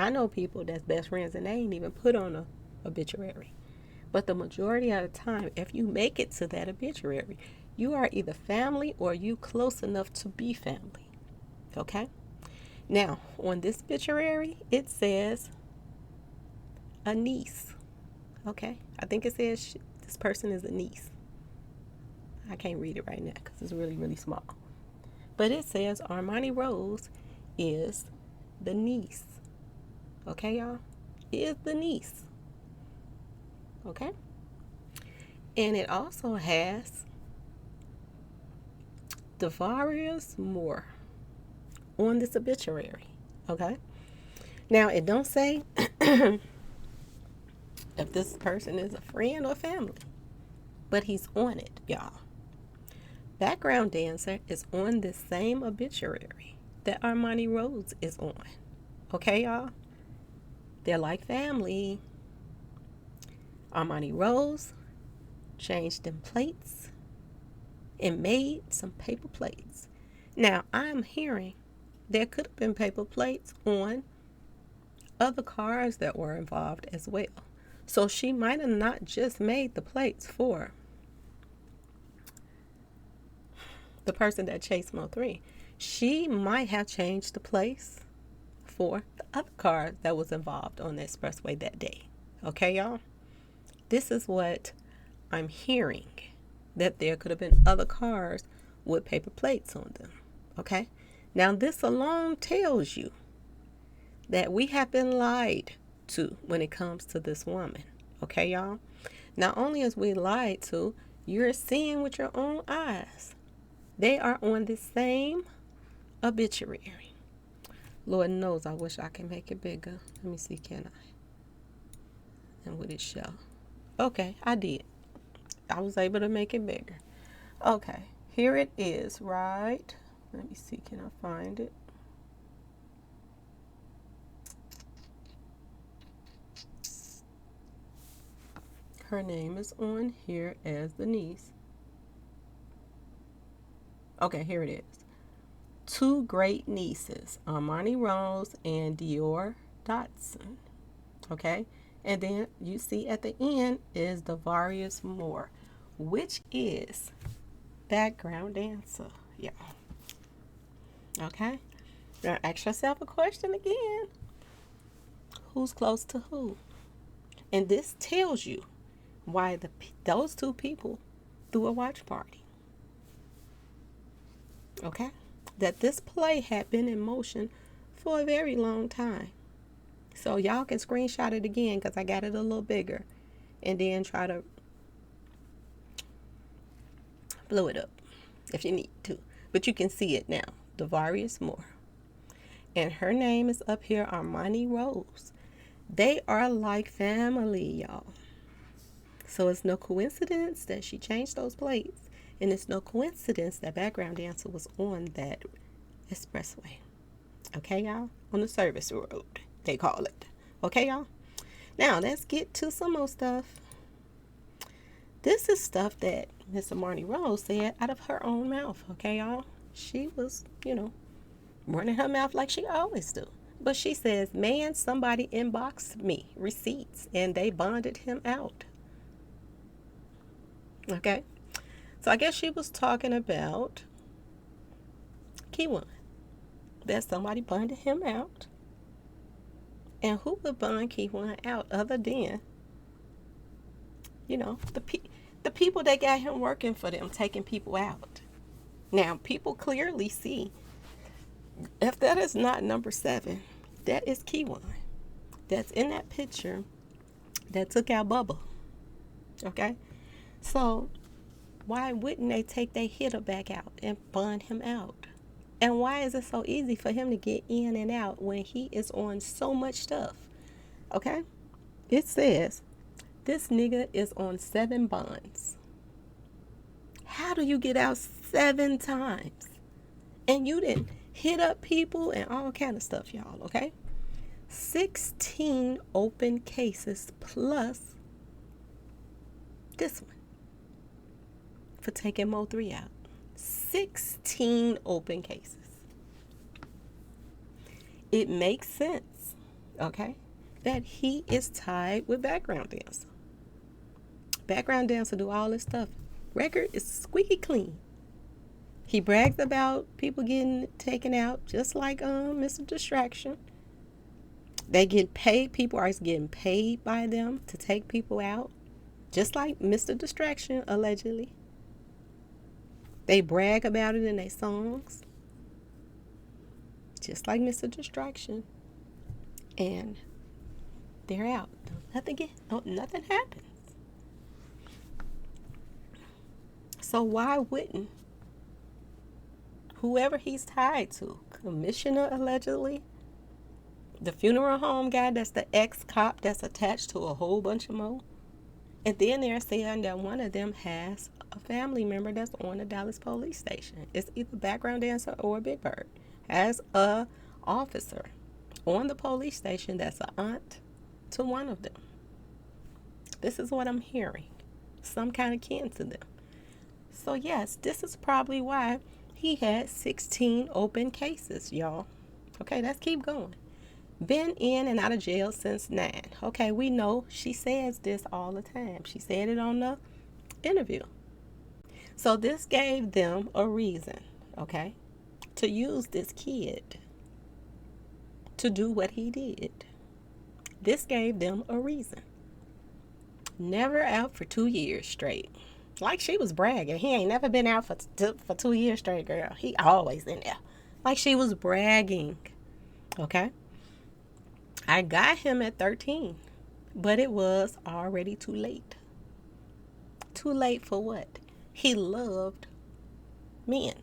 [SPEAKER 1] know people that's best friends and they ain't even put on a obituary. But the majority of the time, if you make it to that obituary, you are either family or you close enough to be family, okay? Now, on this obituary, it says a niece, okay? I think it says this person is a niece. I can't read it right now because it's really, really small. But it says Armani Rose is the niece, okay, y'all? Is the niece, okay? And it also has Demise Moore on this obituary, okay? Now, it don't say if this person is a friend or family, but he's on it, y'all. Background dancer is on this same obituary that Armani Rose is on, okay, y'all? They're like family. Armani Rose changed them plates and made some paper plates. Now, I'm hearing there could have been paper plates on other cars that were involved as well. So she might have not just made the plates for the person that chased Mo3. She might have changed the plates for the other car that was involved on the expressway that day. Okay, y'all? This is what I'm hearing, that there could have been other cars with paper plates on them. Okay? Now, this alone tells you that we have been lied to when it comes to this woman. Okay, y'all? Not only is we lied to, you're seeing with your own eyes. They are on the same obituary. Lord knows I wish I could make it bigger. Let me see, can I? And would it show? Okay, I did. I was able to make it bigger. Okay, here it is, right? Let me see, can I find it? Her name is on here as the niece. Okay, here it is. Two great nieces, Armani Rose and Dior Dotson. Okay, and then you see at the end is Demise Moore, which is background dancer, yeah. Okay, Now ask yourself a question again. Who's close to who? And this tells you why those two people threw a watch party. Okay? That this play had been in motion for a very long time. So y'all can screenshot it again because I got it a little bigger. And then try to blow it up if you need to. But you can see it now. Devarius Moore. And her name is up here, Armani Rose. They are like family, y'all. So it's no coincidence that she changed those plates. And it's no coincidence that background dancer was on that expressway. Okay, y'all? On the service road, they call it. Okay, y'all? Now, let's get to some more stuff. This is stuff that Miss Armani Rose said out of her own mouth. Okay, y'all? She was, running her mouth like she always do. But she says, man, somebody inboxed me receipts and they bonded him out. Okay? So I guess she was talking about Keyuan. That somebody bonded him out. And who would bond Keyuan out other than, the people that got him working for them, taking people out. Now, people clearly see, if that is not number 7, that is Keyuan. That's in that picture that took out Bubba. Okay? So, why wouldn't they take their hitter back out and bond him out? And why is it so easy for him to get in and out when he is on so much stuff? Okay? It says, this nigga is on 7 bonds. How do you get out 7 times? And you didn't hit up people and all kind of stuff, y'all, okay? 16 open cases plus this one for taking Mo3 out. 16 open cases. It makes sense, okay, that he is tied with background dancer. Background dancer do all this stuff. Record is squeaky clean. He brags about people getting taken out, just like Mr. Distraction. They get paid. People are getting paid by them to take people out, just like Mr. Distraction, allegedly. They brag about it in their songs, just like Mr. Distraction. And they're out. Nothing happens. So why wouldn't whoever he's tied to, commissioner allegedly, the funeral home guy that's the ex-cop that's attached to a whole bunch of more, and then they're saying that one of them has a family member that's on the Dallas police station. It's either background dancer or Big Bird has a officer on the police station that's an aunt to one of them. This is what I'm hearing. Some kind of kin to them. So yes, this is probably why he had 16 open cases, y'all. Okay, let's keep going. Been in and out of jail since 9. Okay, we know she says this all the time. She said it on the interview. So this gave them a reason, okay, to use this kid to do what he did. This gave them a reason. Never out for 2 years straight. Like she was bragging. He ain't never been out for 2 years straight, girl. He always in there. Like she was bragging. Okay? I got him at 13. But it was already too late. Too late for what? He loved men.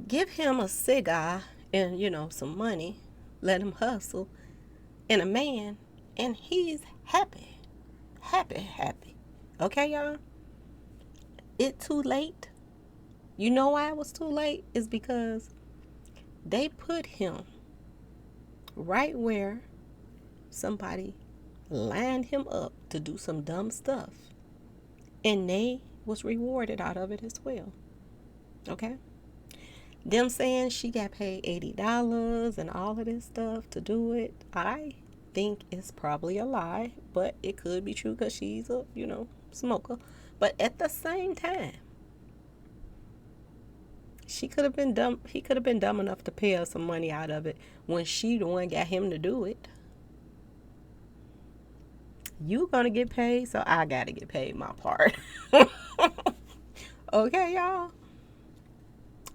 [SPEAKER 1] Give him a cigar and, some money. Let him hustle. And a man. And he's happy. Happy. Okay, y'all? It too late. You know why it was too late? Is because they put him right where somebody lined him up to do some dumb stuff. And they was rewarded out of it as well. Okay? Them saying she got paid $80 and all of this stuff to do it, I think it's probably a lie, but it could be true because she's a, smoker. But at the same time, She could have been dumb. He could have been dumb enough to pay her some money out of it when she the one got him to do it. You gonna get paid, so I gotta get paid my part. Okay, y'all.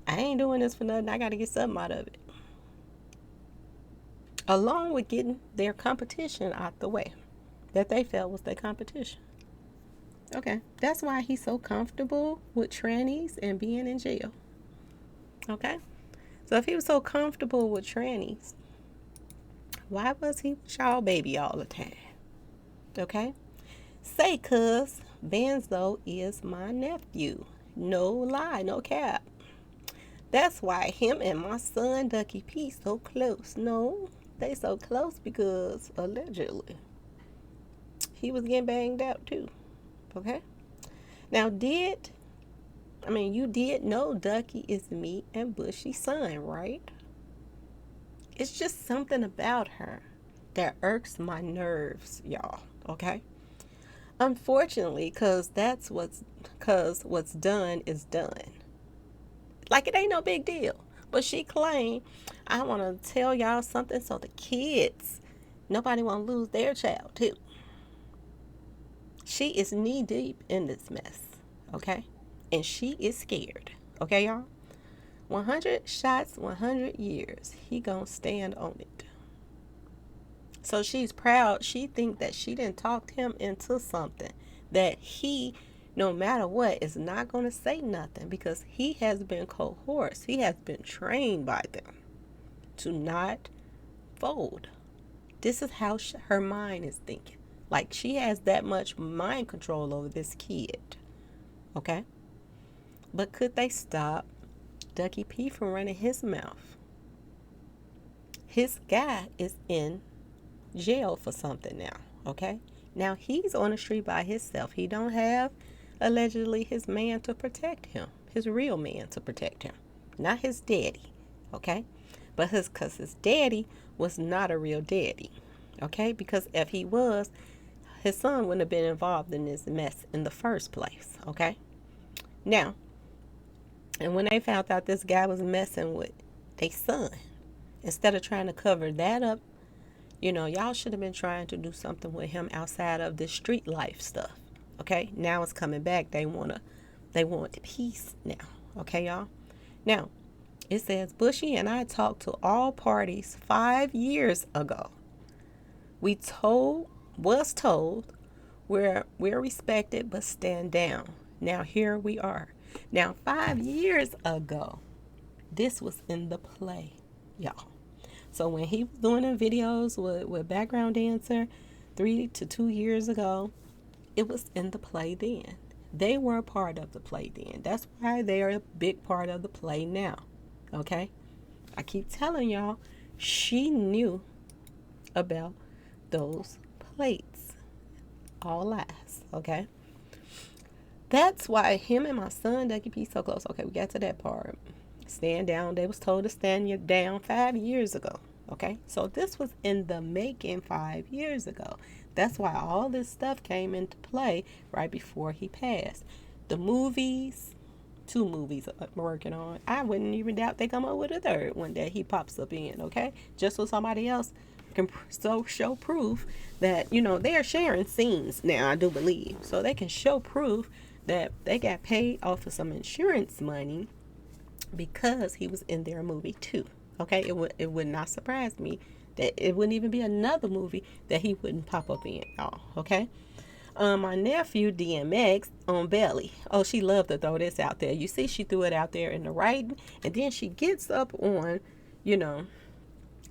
[SPEAKER 1] I ain't doing this for nothing. I gotta get something out of it. Along with getting their competition out the way that they felt was their competition. Okay, that's why he's so comfortable with trannies and being in jail. Okay, so if he was so comfortable with trannies, why was he with y'all baby all the time? Okay, say cuz Benzo is my nephew. No lie, no cap. That's why him and my son Ducky P so close. No, they so close because allegedly he was getting banged out too. Okay. Now you did know Ducky is me and Bushy's son, right? It's just something about her that irks my nerves, y'all. Okay. Unfortunately, cause what's done is done. Like it ain't no big deal. But she claimed, I want to tell y'all something so the kids, nobody want to lose their child too. She is knee deep in this mess, okay? And she is scared, okay, y'all? 100 shots, 100 years. He gonna stand on it. So she's proud. She think that she didn't talk him into something. That he, no matter what, is not going to say nothing because he has been coerced. He has been trained by them to not fold. This is how her mind is thinking. Like she has that much mind control over this kid. Okay? But could they stop Ducky P from running his mouth? His guy is in jail for something now. Okay? Now he's on the street by himself. He don't have allegedly his man to protect him. His real man to protect him. Not his daddy. Okay? But because his daddy was not a real daddy. Okay? Because if he was, his son wouldn't have been involved in this mess in the first place. Okay? Now, and when they found out this guy was messing with their son, instead of trying to cover that up, y'all should have been trying to do something with him outside of this street life stuff. Okay? Now it's coming back. They want peace now. Okay, y'all? Now, it says, Bushy and I talked to all parties 5 years ago. Was told, we're respected, but stand down. Now here we are. Now 5 years ago, this was in the play, y'all. So when he was doing the videos with background dancer 3 to 2 years ago, it was in the play then. They were a part of the play then. That's why they are a big part of the play now. Okay? I keep telling y'all, she knew about those plates. All lies. Okay? That's why him and my son, Ducky P, so close. Okay, we got to that part. Stand down. They was told to stand down 5 years ago. Okay? So this was in the making 5 years ago. That's why all this stuff came into play right before he passed. The movies, 2 movies I'm working on. I wouldn't even doubt they come up with a third one that he pops up in, okay? Just so somebody else can show proof that, they are sharing scenes now, I do believe. So they can show proof that they got paid off of some insurance money because he was in their movie too. Okay? It would not surprise me that it wouldn't even be another movie that he wouldn't pop up in, y'all. Okay? My nephew DMX on Belly. Oh, she loved to throw this out there. You see, she threw it out there in the writing, and then she gets up on,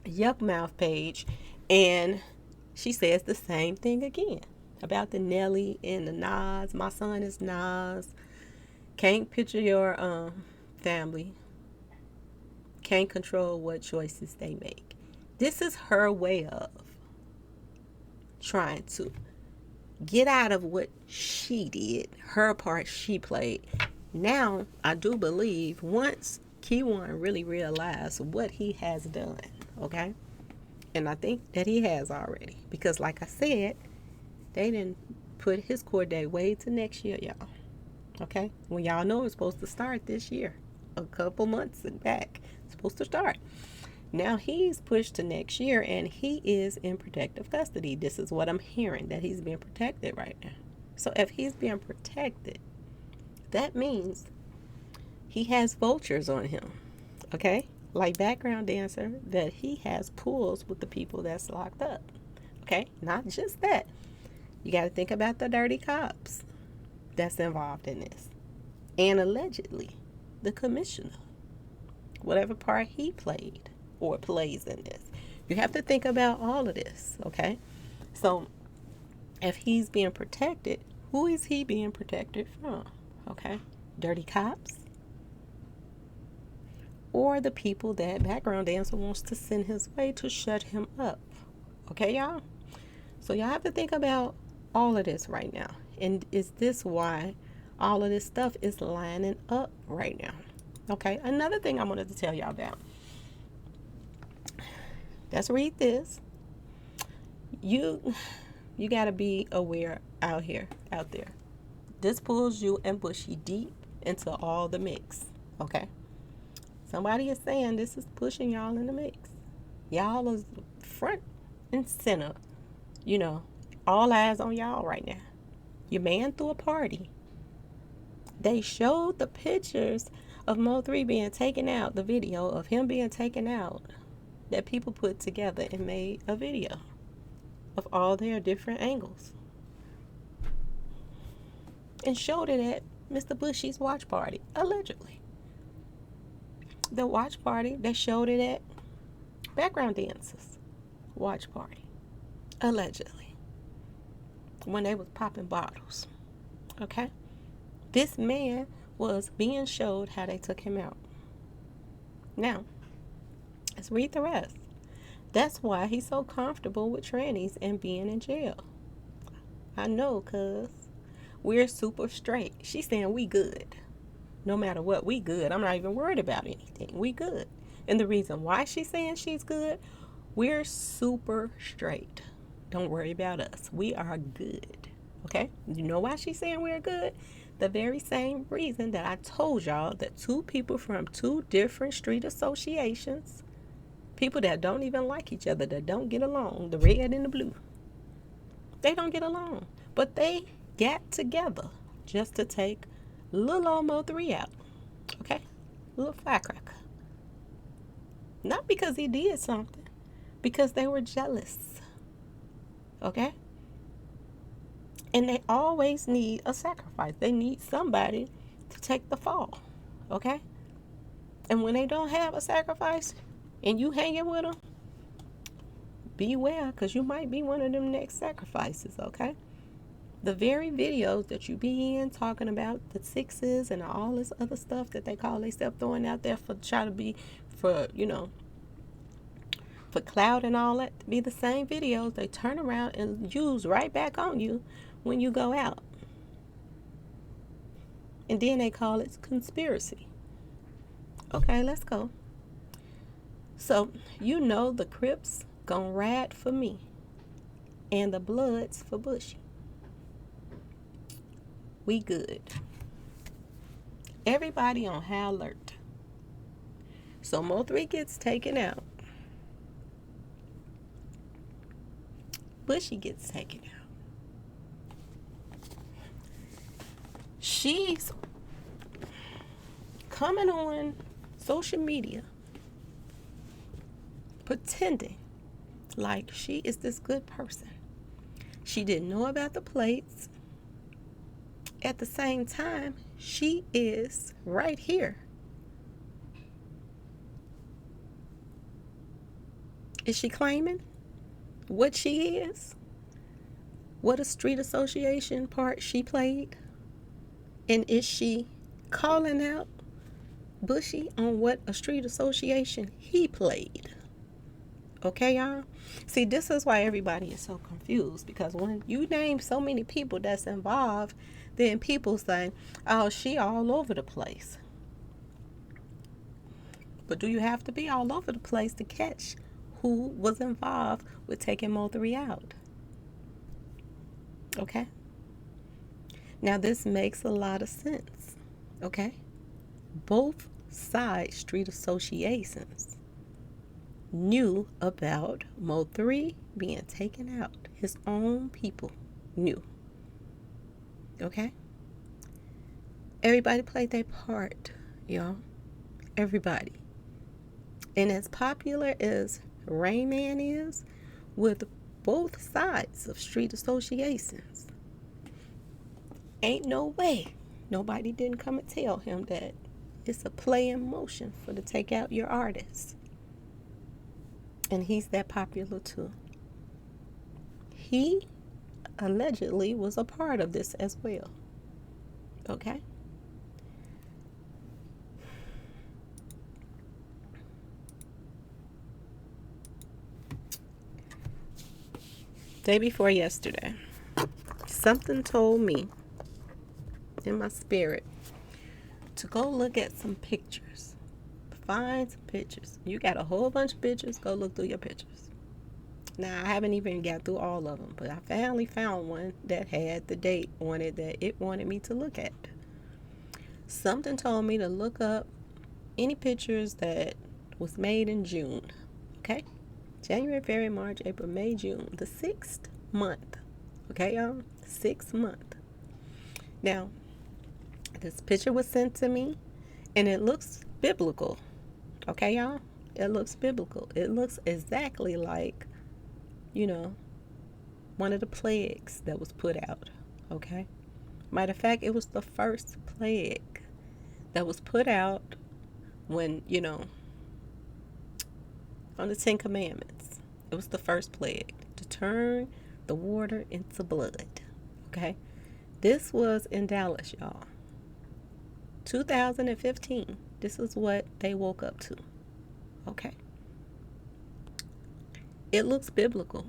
[SPEAKER 1] Yuck Mouth page, and she says the same thing again about the Nelly and the Nas. My son is Nas. Can't picture your family. Can't control what choices they make. This is her way of trying to get out of what she did, her part she played. Now, I do believe once Keyuan really realized what he has done, okay? And I think that he has already. Because like I said, they didn't put his court date way to next year, y'all. Okay? When y'all know it's supposed to start this year. a couple months back. It's supposed to start. Now he's pushed to next year and he is in protective custody. This is what I'm hearing, that he's being protected right now. So if he's being protected, that means he has vultures on him. Okay? Like background dancer, that he has pulls with the people that's locked up. Okay? Not just that. You got to think about the dirty cops that's involved in this. And allegedly, the commissioner, whatever part he played or plays in this. You have to think about all of this, okay? So, if he's being protected, who is he being protected from? Okay? Dirty cops? Or the people that background dancer wants to send his way to shut him up. Okay, y'all? So, y'all have to think about all of this right now. And is this why all of this stuff is lining up right now? Okay, another thing I wanted to tell y'all about. Let's read this. You got to be aware out there. This pulls you and Bushy deep into all the mix. Okay, somebody is saying this is pushing y'all in the mix. Y'all is front and center. You know, all eyes on y'all right now. Your man threw a party. They showed the pictures of Mo3 being taken out, the video of him being taken out, that people put together and made a video of all their different angles and showed it at Mr. Bushy's watch party, allegedly. The watch party, they showed it at background dancers' watch party, allegedly, when they was popping bottles. Okay? This man was being showed how they took him out. Now, let's read the rest. That's why he's so comfortable with trannies and being in jail. I know, cuz we're super straight. She's saying we good. No matter what, we good. I'm not even worried about anything. We good. And the reason why she's saying she's good, we're super straight. Don't worry about us. We are good. Okay? You know why she's saying we're good? The very same reason that I told y'all that two people from two different street associations, people that don't even like each other, that don't get along, the red and the blue, they don't get along. But they got together just to take little old Mo3 out. Okay? Little firecracker. Not because he did something, because they were jealous. Okay? And they always need a sacrifice. They need somebody to take the fall. Okay? And when they don't have a sacrifice and you hanging with them, beware, because you might be one of them next sacrifices. Okay? The very videos that you be in talking about the sixes and all this other stuff that they call themselves throwing out there for try to be for, you know, for clout and all that, to be the same videos they turn around and use right back on you when you go out. And then they call it conspiracy. Okay, let's go. So, you know the Crips gonna ride for me and the Bloods for Bushy. We good. Everybody on high alert. So Mo3 gets taken out. Bushy gets taken out. She's coming on social media pretending like she is this good person. She didn't know about the plates. At the same time, she is right here. Is she claiming what she is? What a street association part she played? And is she calling out Bushy on what a street association he played? Okay, y'all? See, this is why everybody is so confused, because when you name so many people that's involved, then people say, oh, she all over the place. But do you have to be all over the place to catch who was involved with taking Mo3 out? Okay? Now, this makes a lot of sense. Okay? Both side street associations knew about Mo3 being taken out. His own people knew. Okay? Everybody played their part, y'all. Everybody. And as popular as Remy Ma is, with both sides of street associations, ain't no way nobody didn't come and tell him that it's a play in motion for to take out your artist. And he's that popular too. He allegedly was a part of this as well. Okay? Day before yesterday, something told me in my spirit to go look at some pictures. Find some pictures. You got a whole bunch of pictures. Go look through your pictures. Now, I haven't even got through all of them, but I finally found one that had the date on it that it wanted me to look at. Something told me to look up any pictures that was made in June. Okay? January, February, March, April, May, June. The 6th month. Okay, y'all? 6th month. Now, this picture was sent to me, and it looks biblical. Okay, y'all? It looks biblical. It looks exactly like, one of the plagues that was put out. Okay? Matter of fact, it was the first plague that was put out when, on the 10 Commandments. It was the first plague to turn the water into blood. Okay? This was in Dallas, y'all. 2015. This is what they woke up to. Okay? It looks biblical.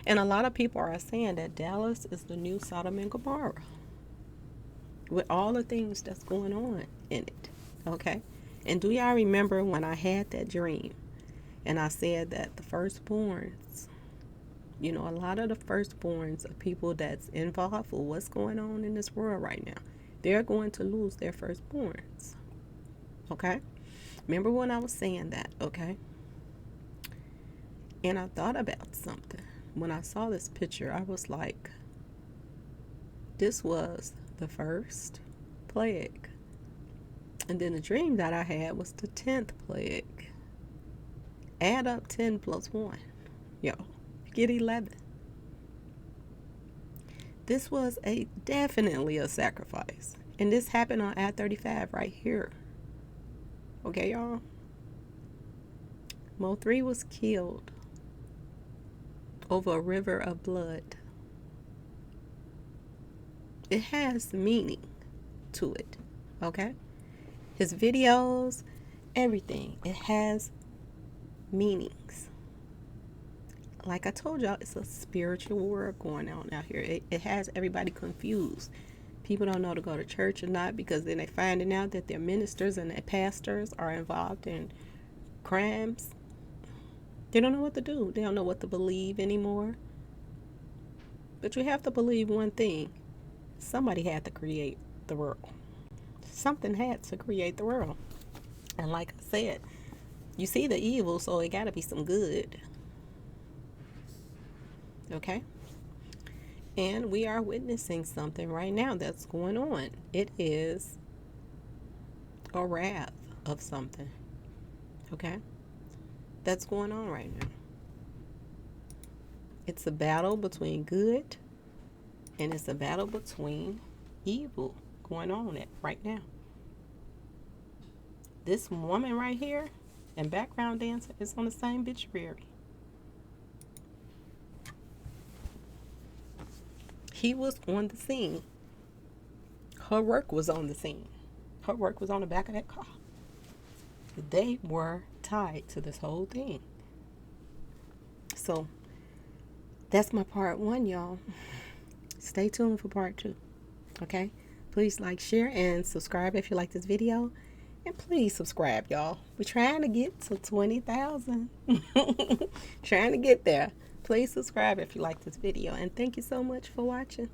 [SPEAKER 1] And a lot of people are saying that Dallas is the new Sodom and Gomorrah, with all the things that's going on in it. Okay? And do y'all remember when I had that dream and I said that the firstborns, a lot of the firstborns of people that's involved with what's going on in this world right now, they're going to lose their firstborns. Okay? Remember when I was saying that, okay? And I thought about something. When I saw this picture, I was like, this was the first plague. And then the dream that I had was the 10th plague. Add up 10 plus 1. Yo, get 11. This was definitely a sacrifice. And this happened on I-35 right here. Okay, y'all? Mo3 was killed over a river of blood. It has meaning to it. Okay? His videos, everything. It has meanings. Like I told y'all, it's a spiritual war going on out here. It has everybody confused. People don't know to go to church or not because then they're finding out that their ministers and their pastors are involved in crimes. They don't know what to do. They don't know what to believe anymore. But you have to believe one thing. Somebody had to create the world. Something had to create the world. And like I said, you see the evil, so it got to be some good. Okay? And we are witnessing something right now that's going on. It is a wrath of something. Okay? That's going on right now. It's a battle between good and it's a battle between evil going on right now. This woman right here and background dancer is on the same obituary. He was on the scene. Her work was on the scene. Her work was on the back of that car. They were tied to this whole thing. So that's my part 1, y'all. Stay tuned for part 2. Okay? Please like, share, and subscribe if you like this video. And please subscribe, y'all. We're trying to get to 20,000. Trying to get there. Please subscribe if you like this video. And thank you so much for watching.